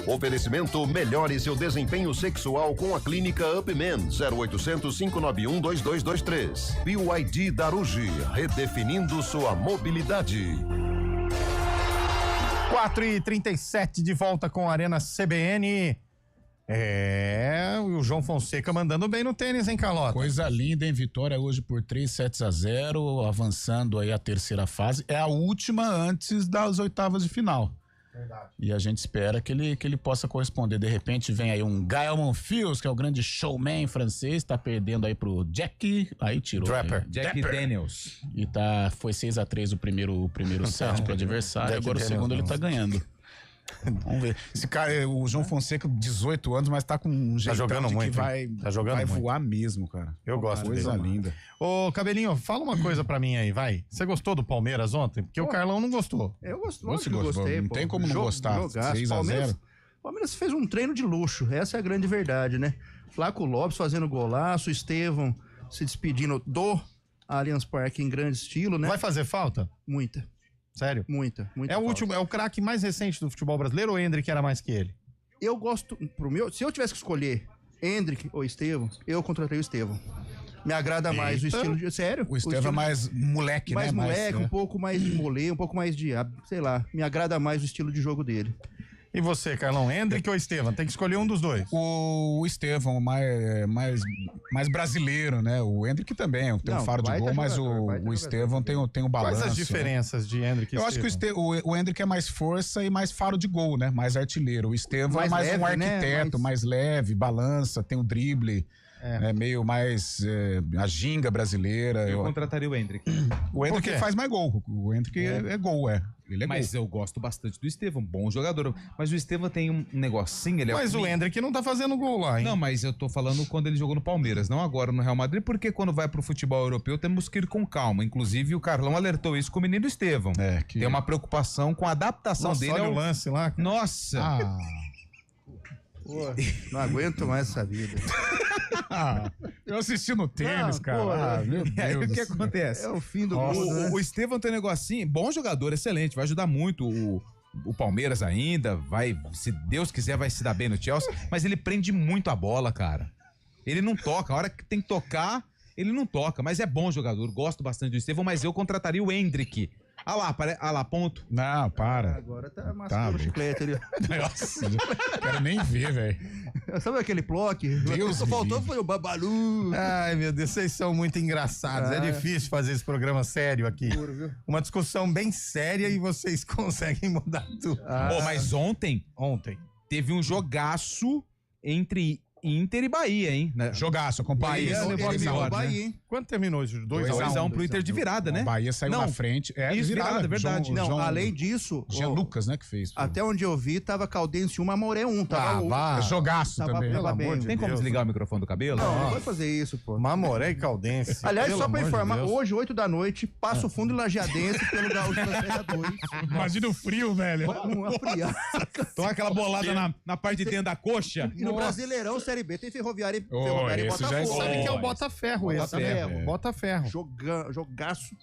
Oferecimento: melhore seu desempenho sexual com a clínica UpMen, 0800 591 2223. BYD Darugi, redefinindo sua mobilidade. 4h37 de volta com a Arena CBN. O João Fonseca mandando bem no tênis, hein, Carlota? Coisa linda, hein? Vitória hoje por 3-0, avançando aí a terceira fase. É a última antes das oitavas de final. Verdade. E a gente espera que ele possa corresponder. De repente vem aí um Gael Monfils, que é o grande showman francês, tá perdendo aí pro Jack, aí tirou. Jack Daniels. E foi 6-3 o primeiro set pro adversário, Jack agora o segundo Daniels, ele tá ganhando. Vamos ver. Esse cara, o João Fonseca, 18 anos, mas tá com um jeito muito, que vai voar mesmo, cara. Eu gosto dele. Coisa linda. Ô, Cabelinho, fala uma coisa pra mim aí, vai. Você gostou do Palmeiras ontem? Porque o Carlão não gostou. Eu Você gostei. Não tem como não gostar. 6-0. O Palmeiras fez um treino de luxo. Essa é a grande verdade, né? Flaco Lopes fazendo golaço, Estevão se despedindo do Allianz Parque em grande estilo, né? Vai fazer falta? Muita. Sério? Muita é o último, é o craque mais recente do futebol brasileiro ou o Endrick era mais que ele? Eu gosto, se eu tivesse que escolher Endrick ou Estevão, eu contratei o Estevão. Me agrada mais o estilo de... Sério? O Estevão é mais moleque, mais né? Moleque, um pouco mais de mole, um pouco mais de... Sei lá, me agrada mais o estilo de jogo dele. E você, Carlão, Endrick ou Estevão? Tem que escolher um dos dois. O Estevão, mais brasileiro, né? O Endrick também tem um faro de gol, mas o Estevão tem o balanço. Quais as diferenças de Endrick e Eu acho que o Endrick é mais força e mais faro de gol, né? Mais artilheiro. O Estevão é mais leve, um arquiteto, né? mais leve, balança, tem o drible. Meio mais a ginga brasileira. Eu contrataria o Endrick. O Endrick faz mais gol. O Endrick é gol, Ele é Mas gol. eu gosto bastante do Estevão, bom jogador. Mas o Estevão tem um negocinho... Mas o Endrick não tá fazendo gol lá, hein? Não, mas eu tô falando quando ele jogou no Palmeiras, não agora no Real Madrid, porque quando vai pro futebol europeu temos que ir com calma. Inclusive o Carlão alertou isso com o menino Estevão. Tem uma preocupação com a adaptação dele. Olha o lance lá. Nossa! Pô, não aguento mais essa vida. Eu assisti no tênis, cara. Meu Deus. O que acontece? É o fim do mundo, né? O Estevão tem um negocinho, bom jogador, excelente, vai ajudar muito o Palmeiras ainda, vai, se Deus quiser, vai se dar bem no Chelsea, mas ele prende muito a bola, cara. Ele não toca, a hora que tem que tocar, ele não toca, mas é bom jogador, gosto bastante do Estevão, mas eu contrataria o Endrick. Ah lá, ponto. Não, para. Agora tá mascando o chiclete ali. Nossa, quero nem ver, velho. Sabe aquele bloco? Deus que faltou foi o Babalu. Ai, meu Deus, vocês são muito engraçados. É difícil fazer esse programa sério aqui. Uma discussão bem séria e vocês conseguem mudar tudo. Mas ontem teve um jogaço entre Inter e Bahia, hein? Jogaço, acompanhei. Bahia levou a melhor, Bahia, hein? Quanto terminou isso? 2x1 pro Inter de virada, né? O Bahia saiu na frente. Isso, virada, verdade. Não, além disso... Jean Lucas, né, que fez. Até onde eu vi, tava Caldense 1, Amoré 1. Jogaço também. Pelo amor de Deus. Tem como desligar o microfone do cabelo? Não vai fazer isso, pô. Mamoré e Caldense. Aliás, só pra informar, hoje, 8 da noite, Passo Fundo e Lajeadense pelo Gaúcho da Serra 2. Imagina o frio, velho. Uma friaca. Toma aquela bolada na parte de dentro da coxa. E no Brasileirão, Série B, tem Ferroviária e Botafogo. Sabe que é o Botaferro esse, né? Botaferro. Jogaço.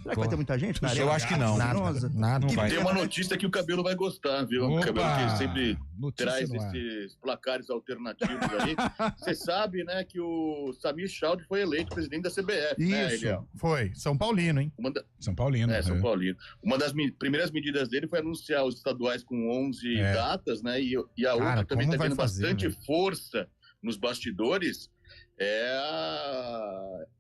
Será que vai ter muita gente? Eu acho que não. Nada. E tem uma notícia que o Cabelo vai gostar, viu? O Cabelo que sempre traz esses placares alternativos aí. Você sabe, né, que o Samir Chaldi foi eleito presidente da CBF, Isso, né, foi. São Paulino, hein? São Paulino. São Paulino. Uma das primeiras medidas dele foi anunciar os estaduais com 11 datas, né? E a outra também está tendo bastante força nos bastidores, é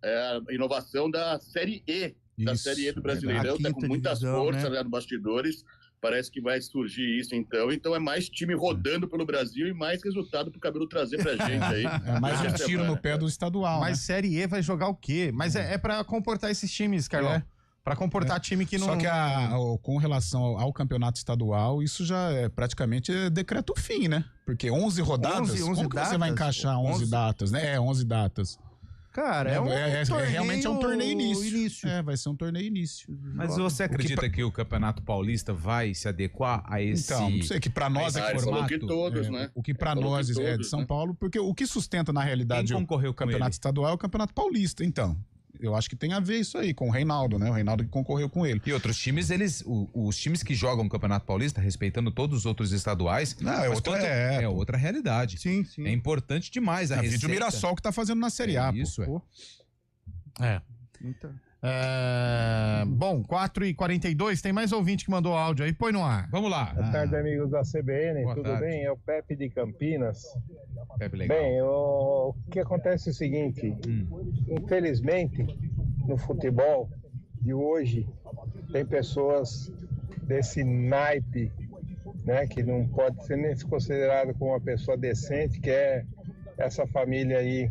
a inovação da Série E, da Série E do Brasileirão, está com muitas forças, né, nos bastidores, parece que vai surgir isso então é mais time rodando pelo Brasil e mais resultado pro Cabelo trazer pra gente aí. É mais um tiro no pé do estadual. Mas Série E vai jogar o quê? Mas é pra comportar esses times, Carlão. Pra comportar time que não... Só que com relação ao campeonato estadual, isso já é praticamente decreto fim, né? Porque 11 rodadas, 11 como que você vai encaixar 11 datas, né? 11 datas. Cara, realmente é um torneio início. Vai ser um torneio início. Mas você acredita que o Campeonato Paulista vai se adequar a esse... Então, não sei, que pra nós é formato... Que todos, né? O que pra nós é de São Paulo, porque o que sustenta na realidade o Campeonato Estadual é o Campeonato Paulista, então... Eu acho que tem a ver isso aí com o Reinaldo, né? O Reinaldo que concorreu com ele. E outros times, os times que jogam o Campeonato Paulista, respeitando todos os outros estaduais, é outra realidade. Sim. É importante demais a receita. Vídeo Mirassol que tá fazendo na Série A. Isso, Então. Bom, 4h42, tem mais ouvinte que mandou áudio aí, põe no ar. Vamos lá. Boa tarde, amigos da CBN, Boa tudo tarde. bem? É o Pepe de Campinas. Pepe, legal. Bem, o que acontece é o seguinte, infelizmente, no futebol de hoje, tem pessoas desse naipe, né, que não pode ser nem considerado como uma pessoa decente, que é essa família aí,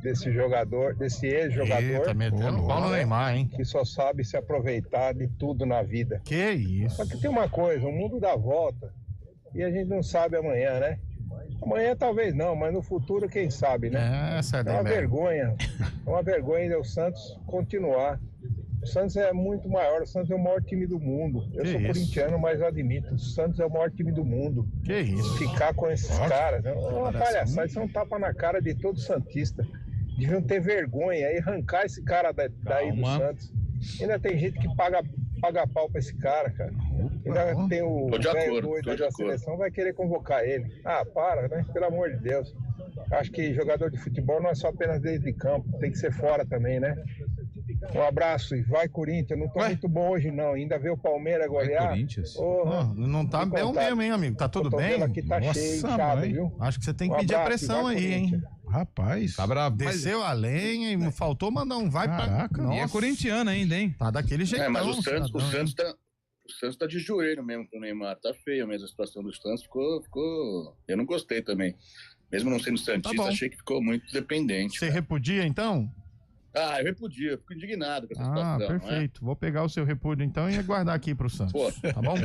desse jogador, desse ex-jogador, tá metendo pau no Neymar, hein? que só sabe se aproveitar de tudo na vida. Que isso? Só que tem uma coisa, o mundo dá volta e a gente não sabe amanhã, né? Amanhã talvez não, mas no futuro quem sabe, né? É uma vergonha, o Santos continuar. O Santos é muito maior, o Santos é o maior time do mundo. Eu sou corintiano, mas eu admito, o Santos é o maior time do mundo. Que isso? Ficar com esses caras, é uma palhaçada, isso é um tapa na cara de todo santista. Deviam ter vergonha e arrancar esse cara daí do Santos. Ainda tem gente que paga paga pau pra esse cara, cara. Ainda tem o velho doido da seleção, vai querer convocar ele. Ah, para, né? Pelo amor de Deus. Acho que jogador de futebol não é só apenas dentro de campo, tem que ser fora também, né? Um abraço e vai, Corinthians. Não tô muito bom hoje, não. Ainda vê o Palmeiras golear. Não tá bem mesmo, hein, amigo? Tá tudo bem? Aqui tá cheio, inchado, viu? Acho que você tem que pedir a pressão aí, hein? Rapaz. Tá bravo. Desceu a lenha e faltou mandar um vai pra... Caraca, e é corintiano ainda, hein? Tá daquele jeitão. Mas o Santos tá de joelho mesmo com o Neymar. Tá feio mesmo a situação do Santos. Ficou... Eu não gostei também. Mesmo não sendo santista, achei que ficou muito dependente. Você repudia, então? Ah, eu repudio, eu fico indignado com essa situação. Ah, perfeito. Vou pegar o seu repúdio então e guardar aqui pro Santos. Pô. Tá bom?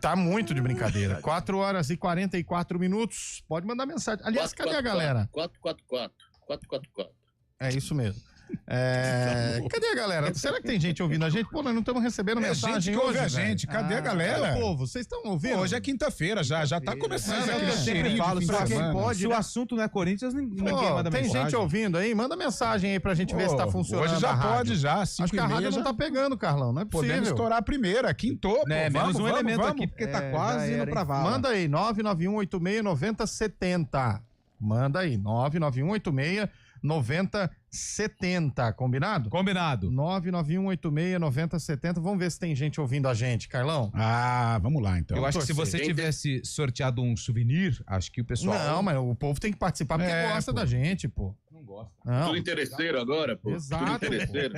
Tá muito de brincadeira. 4 horas e 44 minutos. Pode mandar mensagem. Aliás, cadê a galera? 444. É isso mesmo. Cadê a galera? Será que tem gente ouvindo a gente? Pô, nós não estamos recebendo mensagem gente que ouve hoje, a gente. Cadê a galera? Povo, vocês estão ouvindo? Hoje é quinta-feira, já tá começando aquele eu sempre cheirinho falo, de fim de semana. pode, se o assunto não é Corinthians, ninguém manda tem mensagem. gente ouvindo aí? Manda mensagem aí pra gente ver se tá funcionando. Hoje já pode, já. Acho que a rádio não tá pegando, Carlão. Não é possível. Podemos estourar a primeira, quintou. Menos um elemento aqui, porque tá quase indo pra vala. Manda aí, 991869070. Manda aí, 991869070, combinado? Combinado. 991869070. Vamos ver se tem gente ouvindo a gente, Carlão. Vamos lá então. Eu acho que se você tivesse sorteado um souvenir, acho que o pessoal... Não, mas o povo tem que participar porque gosta da gente, pô. Não gosta. Tudo interesseiro agora, pô. Exato. Tudo interesseiro.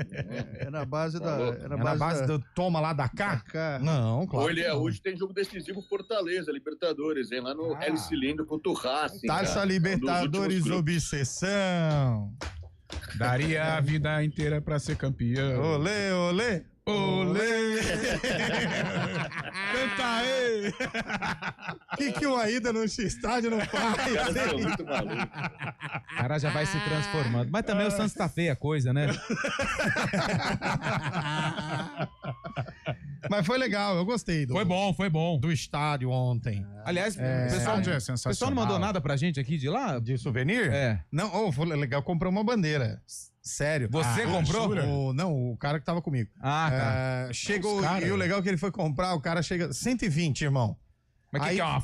É na base da... É na base do toma lá da cá? Não, claro. Hoje tem jogo decisivo Fortaleza, Libertadores, hein? Lá no El Cilindro contra o Racing. Taça Libertadores obsessão. Daria a vida inteira pra ser campeão. Olê, olê. Olê! Canta aí! Que uma ida no estádio não faz? Cara, são muito maluco. O cara já vai se transformando. Mas também o Santos tá feia a coisa, né? Mas foi legal, eu gostei. Foi bom. Do estádio ontem. Aliás, o pessoal não mandou nada pra gente aqui de lá? De souvenir? Não, foi legal, comprou uma bandeira. Sério. Você comprou? Não, o cara que tava comigo. Chegou, e o legal é que ele foi comprar, o cara chega... 120, irmão. Mas que é uma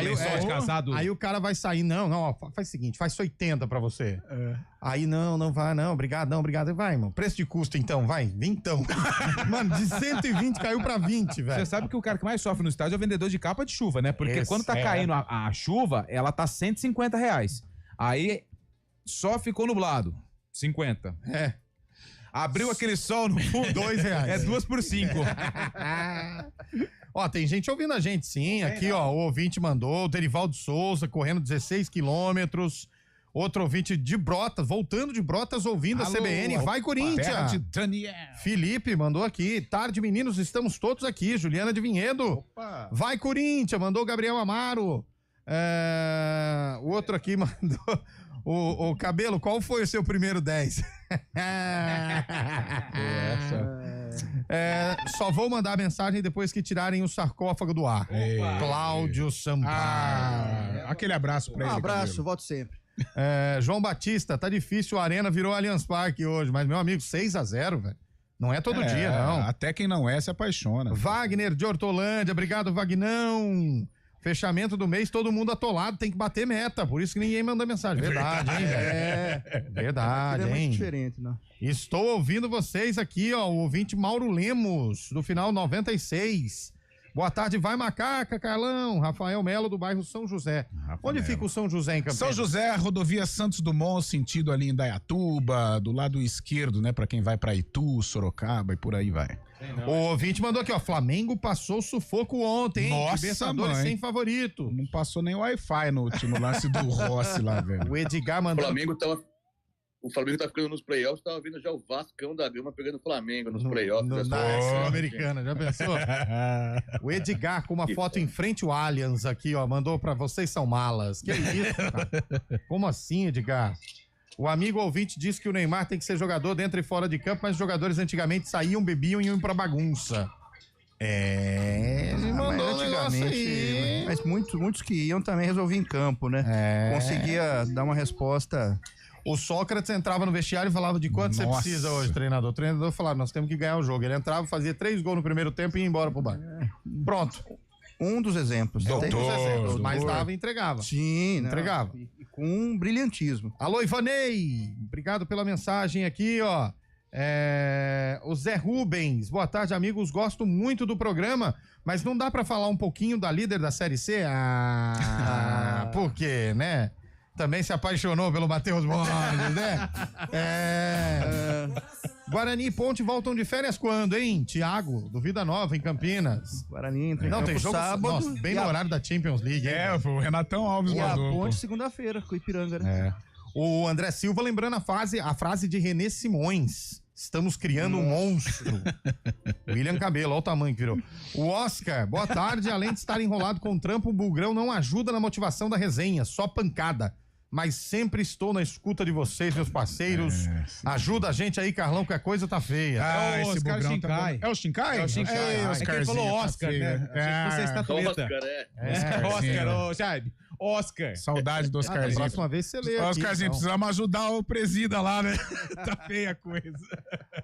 lençol de casado? Aí o cara vai sair, não, faz o seguinte, faz 80 pra você. Aí não vai, obrigado. Vai, irmão. Preço de custo, então, vai, vintão. Mano, de 120 caiu pra 20, velho. Você sabe que o cara que mais sofre no estádio é o vendedor de capa de chuva, né? Porque quando tá caindo a chuva, ela tá R$150. Aí só ficou nublado. 50. Abriu aquele sol no fundo. R$2. É 2 por 5. Ó, tem gente ouvindo a gente, sim. Aqui, ó, o ouvinte mandou, o Derivaldo Souza, correndo 16 quilômetros. Outro ouvinte de Brotas, voltando de Brotas, ouvindo a CBN. Vai, Corinthians! Felipe mandou aqui. Tarde, meninos, estamos todos aqui. Juliana de Vinhedo. Vai, Corinthians! Mandou o Gabriel Amaro. O outro aqui mandou... O Cabelo, qual foi o seu primeiro 10? Só vou mandar mensagem depois que tirarem o sarcófago do ar. Cláudio Sampaio. Aquele abraço pra ele. Abraço, Cabelo. volto sempre. João Batista, tá difícil, a Arena virou Allianz Parque hoje, mas meu amigo, 6-0, velho. Não é todo dia, não. Até quem não é se apaixona. Wagner de Hortolândia, obrigado, Vagnão. Fechamento do mês, todo mundo atolado, tem que bater meta, por isso que ninguém manda mensagem. Verdade, hein, velho? Verdade, hein? É muito diferente, não. Estou ouvindo vocês aqui, ó, o ouvinte Mauro Lemos, do final 96. Boa tarde, vai Macaca, Carlão. Rafael Melo, do bairro São José. Onde fica o São José em Campinas? São José, rodovia Santos Dumont, sentido ali em Dayatuba, do lado esquerdo, né, pra quem vai pra Itu, Sorocaba e por aí vai. O ouvinte mandou aqui, ó, Flamengo passou sufoco ontem, hein? Nossa, Libertadores mãe. sem favorito. Não passou nem Wi-Fi no último lance do Rossi lá, velho. O Edgar mandou... O Flamengo tá ficando nos playoffs, tava vendo já o Vascão da Gama pegando o Flamengo nos playoffs. Na Americana, já pensou? O Edgar com uma foto em frente ao Allianz aqui, ó, mandou pra vocês são malas. Que isso, cara? Como assim, Edgar? O amigo ouvinte disse que o Neymar tem que ser jogador dentro e fora de campo, mas os jogadores antigamente saíam, bebiam e iam pra bagunça. Ele mandou antigamente, mas muitos que iam também resolviam em campo, né? Conseguia dar uma resposta... O Sócrates entrava no vestiário e falava de quanto você precisa hoje, treinador. O treinador falava, nós temos que ganhar o jogo. Ele entrava, fazia 3 gols no primeiro tempo e ia embora pro bar. Pronto. Um dos exemplos. Mas dava e entregava. Sim, entregava. E com um brilhantismo. Alô, Ivanei! Obrigado pela mensagem aqui, ó. O Zé Rubens. Boa tarde, amigos. Gosto muito do programa, mas não dá pra falar um pouquinho da líder da Série C? Por quê, né? Também se apaixonou pelo Matheus Borges, né? Guarani e Ponte voltam de férias quando, hein? Tiago, do Vida Nova, em Campinas. Guarani entra em Não, tem campo jogo sábado. Nossa, bem no horário da Champions League, hein? O Renatão Alves E a mandou. Ponte segunda-feira, com o Ipiranga, né? O André Silva lembrando a frase de René Simões. Estamos criando um monstro. William Cabelo, olha o tamanho que virou. O Oscar, boa tarde. Além de estar enrolado com o trampo, o Bugrão não ajuda na motivação da resenha, só pancada. Mas sempre estou na escuta de vocês, meus parceiros. Ajuda a gente aí, Carlão, que a coisa tá feia. É o Oscar Shinkai. É o Shinkai? É o Shinkai. É que ele falou Oscar, né? Achei que você estatueta. Oscar, Jaime. Oscar. Saudade do Oscarzinho. Próxima vez você lê aqui. Oscarzinho, então. precisamos ajudar o presida lá, né? Tá feia a coisa.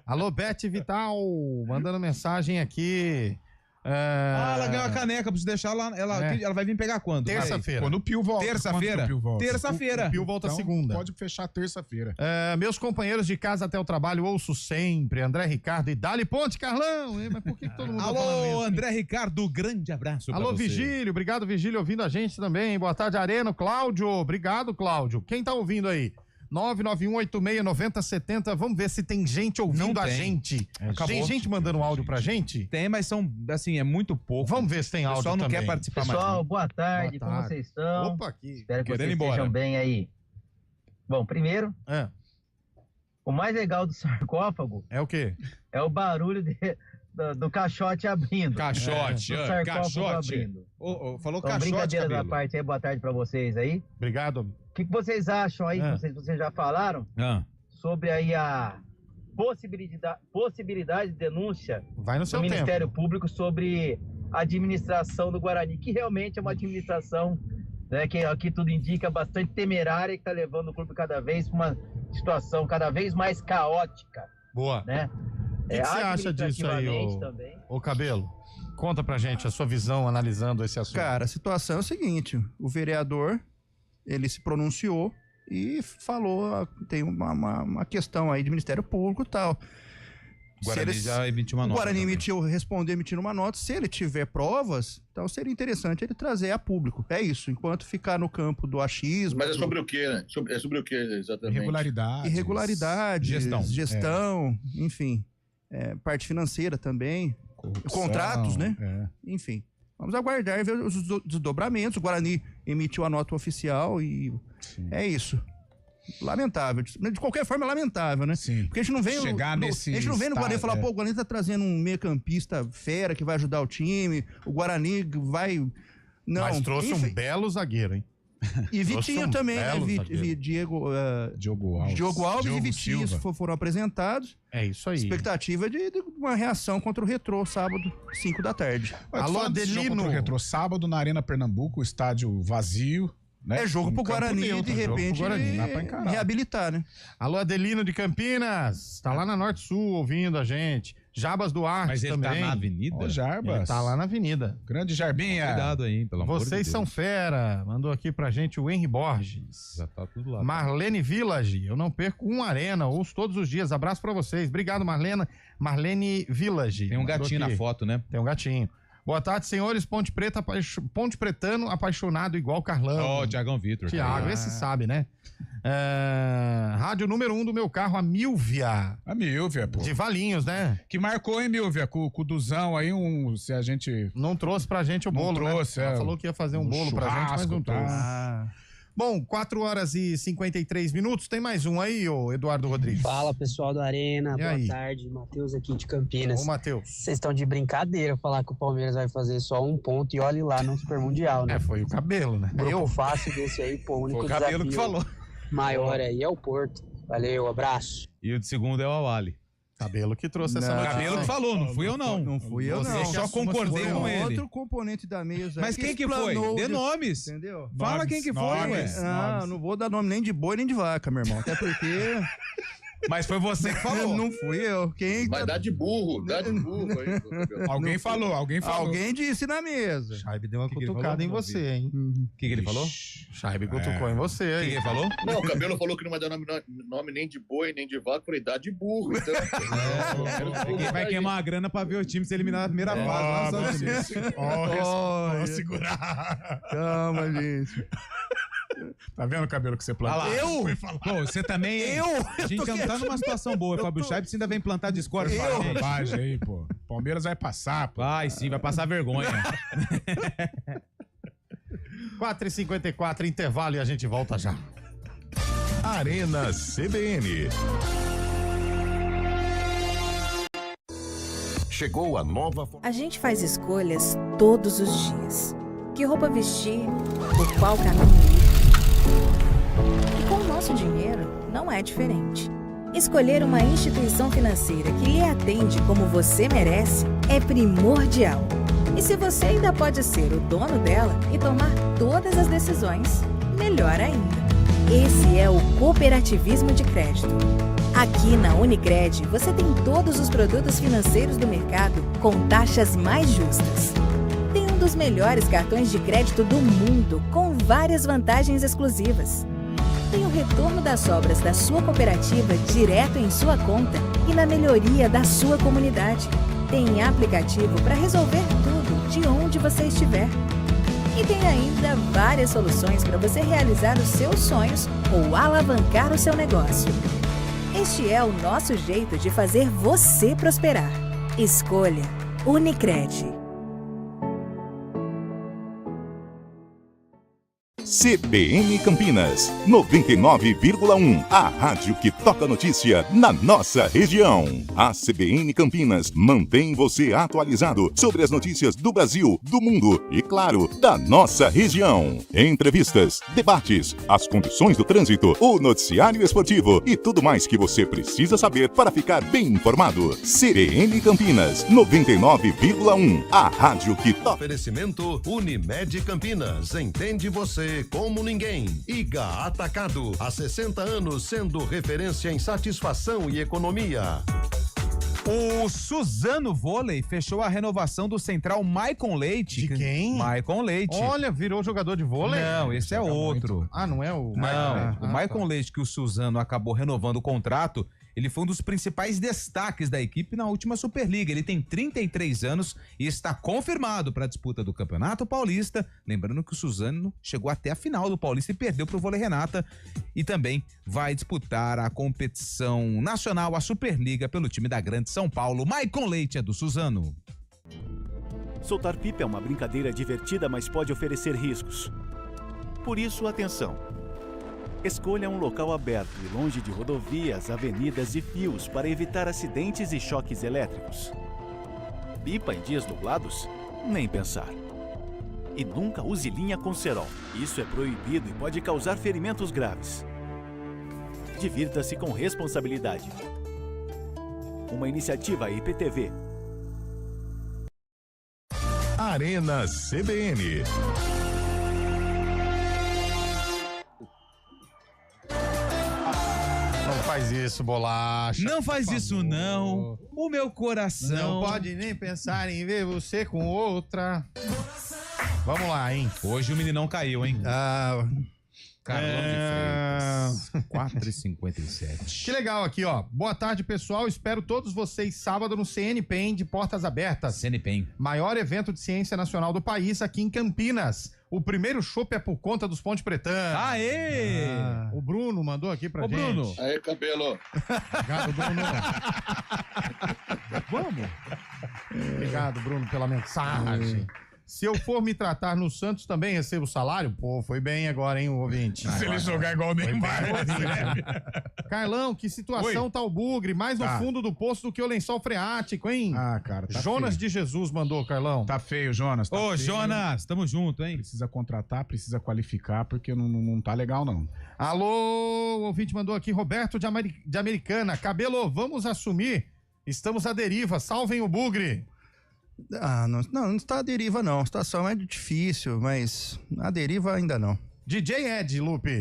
Alô, Beth Vital, mandando mensagem aqui. Ela ganhou a caneca, preciso deixar ela. Ela vai vir pegar quando? Terça-feira. Quando o Pio volta. Terça-feira? Terça-feira. O Pio volta Então, segunda. Pode fechar terça-feira. Meus companheiros de casa até o trabalho, ouço sempre. André Ricardo e Dali Ponte, Carlão. Mas por que todo mundo tá falando isso? Alô, André Ricardo, grande abraço. Alô, Vigílio. Obrigado, Vigílio, ouvindo a gente também. Boa tarde, Arena. Cláudio. Obrigado, Cláudio. Quem tá ouvindo aí? 991869070. Vamos ver se tem gente ouvindo a gente. Tem gente mandando áudio pra gente? Tem, mas são, assim, é muito pouco. Vamos ver se tem áudio também. O pessoal não quer participar mais. Pessoal, boa tarde, como vocês estão? Opa, aqui. Espero que Querendo vocês estejam bem aí. Bom, primeiro, o mais legal do sarcófago é o quê? É o barulho do caixote abrindo. Caixote, do sarcófago caixote. abrindo. Falou Então, caixote, brincadeira da Cabelo. parte aí, boa tarde pra vocês aí. Obrigado. O que vocês acham aí, vocês já falaram, sobre aí a possibilidade de denúncia do Ministério Público sobre a administração do Guarani, que realmente é uma administração, né, que aqui tudo indica bastante temerária, que está levando o clube cada vez para uma situação cada vez mais caótica. Boa. Né? O que você acha disso aí, ô Cabelo? Conta pra gente a sua visão analisando esse assunto. Cara, a situação é o seguinte, o vereador, ele se pronunciou e falou, tem uma questão aí de Ministério Público e tal. O Guarani já emitiu uma nota. O Guarani emitindo uma nota. Se ele tiver provas, então seria interessante ele trazer a público. É isso, enquanto ficar no campo do achismo. Mas é sobre o quê, né? É sobre o quê, exatamente? Irregularidade, gestão, enfim. Parte financeira também. Corrupção, contratos, né? Enfim. Vamos aguardar e ver os desdobramentos. O Guarani emitiu a nota oficial e é isso. Lamentável. De qualquer forma, é lamentável, né? Sim. Porque a gente não vem no Guarani falar, pô, o Guarani tá trazendo um meio-campista fera que vai ajudar o time, o Guarani vai... Não, mas trouxe um belo zagueiro, hein? E Vitinho também, né? Diogo Alves e Vitinho foram apresentados. É isso aí. Expectativa de uma reação contra o Retrô, sábado, 5 da tarde. Alô, Adelino. O Retrô, sábado, na Arena Pernambuco, o estádio vazio. Né? É jogo pro Guarani, de repente, reabilitar, né? Alô, Adelino de Campinas. Tá lá na Norte Sul ouvindo a gente. Jabas Duarte mas ele também. Tá na avenida? Ó, Jarbas. Ele tá lá na avenida. Grande Jarbinha. Cuidado aí, pelo amor de Deus. Vocês são fera. Mandou aqui pra gente o Henry Borges. Já tá tudo lá. Marlene Village. Eu não perco uma arena. Ouço todos os dias. Abraço pra vocês. Obrigado, Marlene Village. Tem um gatinho na foto, né? Tem um gatinho. Boa tarde, senhores. Ponte Pretano apaixonado igual Carlão. Ó, Tiagão Vitor. Tiago, esse sabe, né? Rádio número 1 do meu carro, a Milvia. A Milvia, pô. De Valinhos, né? Que marcou, hein, Milvia? Com o Duzão aí, se a gente... Não trouxe pra gente o bolo, não trouxe, né? Ela falou que ia fazer um bolo pra gente, mas não trouxe. Bom, 4h53. Tem mais um aí, ô Eduardo Rodrigues. Fala, pessoal do Arena. Boa tarde. Matheus aqui de Campinas. Ô, Matheus. Vocês estão de brincadeira falar que o Palmeiras vai fazer só um ponto e olhe lá no Super Mundial, né? Foi o Cabelo, né? Grupo fácil desse aí, pô. O único foi o Cabelo que falou. Maior aí é o Porto. Valeu, abraço. E o de segundo é o Awali. Cabelo que trouxe essa notícia. Cabelo que falou, não fui eu não. Não fui eu não. Só concordei com ele. Outro componente da mesa. Mas quem que foi? Dê nomes. Entendeu? Fala quem que foi, ué. Não vou dar nome nem de boi nem de vaca, meu irmão. Até porque... Mas foi você que falou. Não fui eu. Mas dá de burro aí. Alguém falou. Alguém disse na mesa. Chaib deu uma cutucada em você, hein? O que ele falou? Chaib cutucou em você aí. O que ele falou? Não, o Cabelo falou que não vai dar nome nem de boi, nem de vaca, falei, dá de burro. Então... Ninguém vai queimar a grana pra ver o time se eliminar na primeira fase. Vou segurar. Calma, gente. Tá vendo o cabelo que você plantou? Pô, você também. A gente não tá numa situação boa, Fábio Chaib, você ainda vem plantar discórdia. Bobagem aí, pô. Palmeiras vai passar, pô. Vai sim, vai passar vergonha. 4h54, intervalo e a gente volta já. Arena CBN. Chegou a nova... A gente faz escolhas todos os dias. Que roupa vestir, por qual caminho ir. E com o nosso dinheiro, não é diferente. Escolher uma instituição financeira que lhe atende como você merece é primordial. E se você ainda pode ser o dono dela e tomar todas as decisões, melhor ainda. Esse é o cooperativismo de crédito. Aqui na Unicred, você tem todos os produtos financeiros do mercado com taxas mais justas. Tem um dos melhores cartões de crédito do mundo, com várias vantagens exclusivas. Tem o retorno das sobras da sua cooperativa direto em sua conta e na melhoria da sua comunidade. Tem aplicativo para resolver tudo de onde você estiver. E tem ainda várias soluções para você realizar os seus sonhos ou alavancar o seu negócio. Este é o nosso jeito de fazer você prosperar. Escolha Unicred. CBN Campinas, 99,1. A rádio que toca notícia na nossa região. A CBN Campinas mantém você atualizado sobre as notícias do Brasil, do mundo e, claro, da nossa região. Entrevistas, debates, as condições do trânsito, o noticiário esportivo e tudo mais que você precisa saber para ficar bem informado. CBN Campinas, 99,1. A rádio que toca. Oferecimento Unimed Campinas. Entende você como ninguém. IGA Atacado, há 60 anos sendo referência em satisfação e economia. O Suzano Vôlei fechou a renovação do central Maicon Leite. De quem? Maicon Leite. Olha, virou jogador de vôlei? Não, esse é outro. Muito. Ah, não é o... Não, o Maicon Leite, que o Suzano acabou renovando o contrato, ele foi um dos principais destaques da equipe na última Superliga. Ele tem 33 anos e está confirmado para a disputa do Campeonato Paulista. Lembrando que o Suzano chegou até a final do Paulista e perdeu para o Vôlei Renata. E também vai disputar a competição nacional, a Superliga, pelo time da Grande São Paulo. Maicon Leite é do Suzano. Soltar pipa é uma brincadeira divertida, mas pode oferecer riscos. Por isso, atenção. Escolha um local aberto e longe de rodovias, avenidas e fios para evitar acidentes e choques elétricos. Pipa em dias nublados? Nem pensar. E nunca use linha com cerol. Isso é proibido e pode causar ferimentos graves. Divirta-se com responsabilidade. Uma iniciativa IPTV. Arena CBN. Não faz isso, Bolacha. Não faz isso, não. O meu coração... Não pode nem pensar em ver você com outra. Vamos lá, hein? Hoje o meninão caiu, hein? Carlão de Freitas, 4h57. Que legal aqui, ó. Boa tarde, pessoal. Espero todos vocês sábado no CNPEM de Portas Abertas. CNPEM. Maior evento de ciência nacional do país aqui em Campinas. O primeiro chopp é por conta dos Ponte Pretã. Aê! O Bruno mandou aqui pra gente. Bruno. Aí, Cabelo. Obrigado, Bruno. Vamos. Obrigado, Bruno, pela mensagem. Se eu for me tratar no Santos, também recebo salário? Pô, foi bem agora, hein, o ouvinte. Se ele jogar igual o Neymar. Carlão, que situação tá o Bugre, mais no fundo do poço do que o lençol freático, hein? Ah, cara, tá Jonas feio. de Jesus mandou, Carlão. Tá feio, Jonas. Ô, Jonas, tamo junto, hein? Precisa contratar, precisa qualificar, porque não tá legal, não. Alô, o ouvinte mandou aqui, Roberto de Americana. Cabelo, vamos assumir Estamos à deriva, salvem o Bugre. Não está à deriva, não. A situação é difícil, mas a deriva ainda não. DJ Ed, Lupe.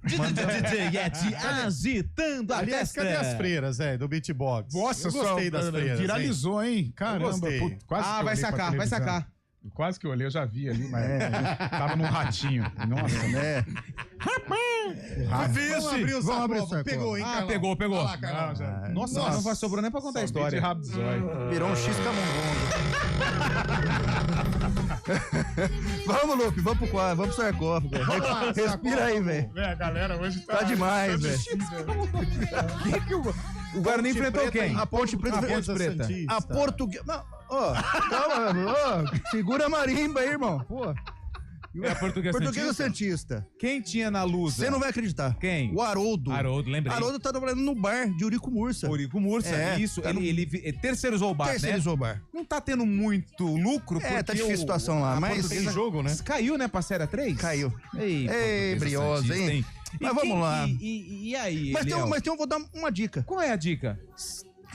DJ Ed agitando a Aliás, festa. cadê as freiras, do beatbox? Nossa, eu gostei das freiras. Viralizou, hein? Caramba. Quase que vai sacar, vai sacar. Quase que eu olhei, eu já vi ali, mas tava num ratinho. Nossa, né? Vamos abrir o saco. Pegou, hein, Carlão? Pegou. Lá, Nossa, não vai sobrou nem pra contar a história. Virou um X Vamos, Lupe, vamos pro quadro, vamos pro sarcófago. Respira aí, velho. A galera hoje tá demais, velho. O Guarani enfrentou quem? A Ponte Preta. A Portuguesa. Calma, segura a marimba aí, irmão. Pô. É a Portuguesa Santista. Quem tinha na luz? Você não vai acreditar. Quem? O Haroldo. Lembrei. Haroldo tá trabalhando no bar de Eurico Mursa. Isso. Ele terceirizou o bar, Terceirizou o bar. Não tá tendo muito lucro, porque tá difícil a situação lá, mas tem jogo, né? Caiu, né, pra Série 3? Caiu. Ei, briosa, hein? Mas vamos lá. E aí, mas eu vou dar uma dica. Qual é a dica?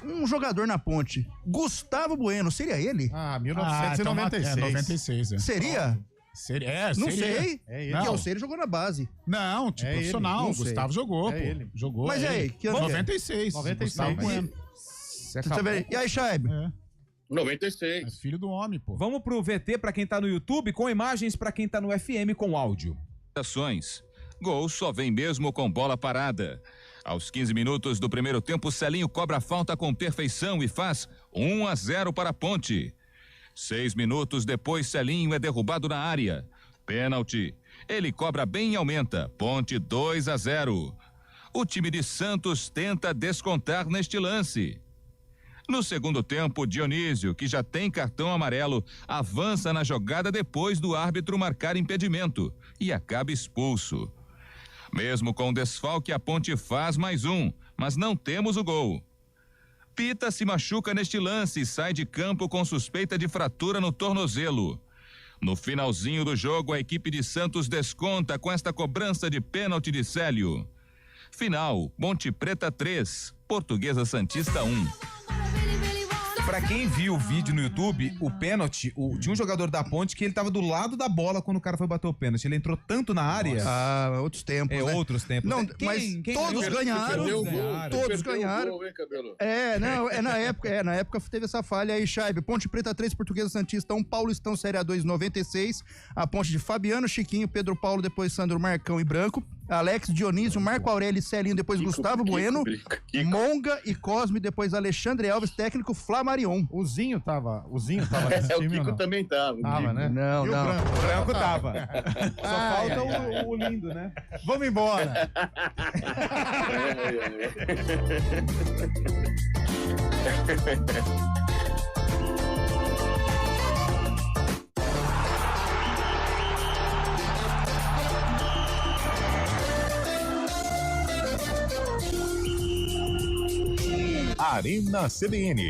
Um jogador na Ponte. Gustavo Bueno, seria ele? 1996. 96, é. Seria? Não seria. sei. Porque eu sei, ele jogou na base. Não, profissional. O Gustavo jogou, Jogou. Mas aí, que ano 96. 96. Bueno. E aí, Chaib? 96. É filho do homem, pô. Vamos pro VT pra quem tá no YouTube, com imagens pra quem tá no FM com áudio. Gol só vem mesmo com bola parada. Aos 15 minutos do primeiro tempo, Celinho cobra a falta com perfeição e faz 1-0 para a Ponte. 6 minutos depois, Celinho é derrubado na área. Pênalti. Ele cobra bem e aumenta. Ponte 2-0. O time de Santos tenta descontar neste lance. No segundo tempo, Dionísio, que já tem cartão amarelo, avança na jogada depois do árbitro marcar impedimento e acaba expulso. Mesmo com desfalque, a Ponte faz mais um, mas não temos o gol. Pita se machuca neste lance e sai de campo com suspeita de fratura no tornozelo. No finalzinho do jogo, a equipe de Santos desconta com esta cobrança de pênalti de Célio. Final, Ponte Preta 3, Portuguesa Santista 1. Pra quem viu o vídeo no YouTube, o pênalti, tinha um jogador da Ponte que ele tava do lado da bola quando o cara foi bater o pênalti. Ele entrou tanto na área. Outros tempos. É, né? outros tempos. Não, mas todos ganharam. Todos ganharam. Na época teve essa falha aí, Chaib. Ponte Preta 3, Portuguesa Santista 1, Paulistão Série A2 96. A Ponte de Fabiano, Chiquinho, Pedro Paulo, depois Sandro, Marcão e Branco. Alex, Dionísio, Marco Aurélio e Celinho, depois Gustavo Bueno, Monga e Cosme, depois Alexandre Alves, técnico Flamarion. O Zinho tava nesse time, o Kiko também tava. Né? Não. O Branco tava. Só falta o lindo, né? Vamos embora. Arena CBN,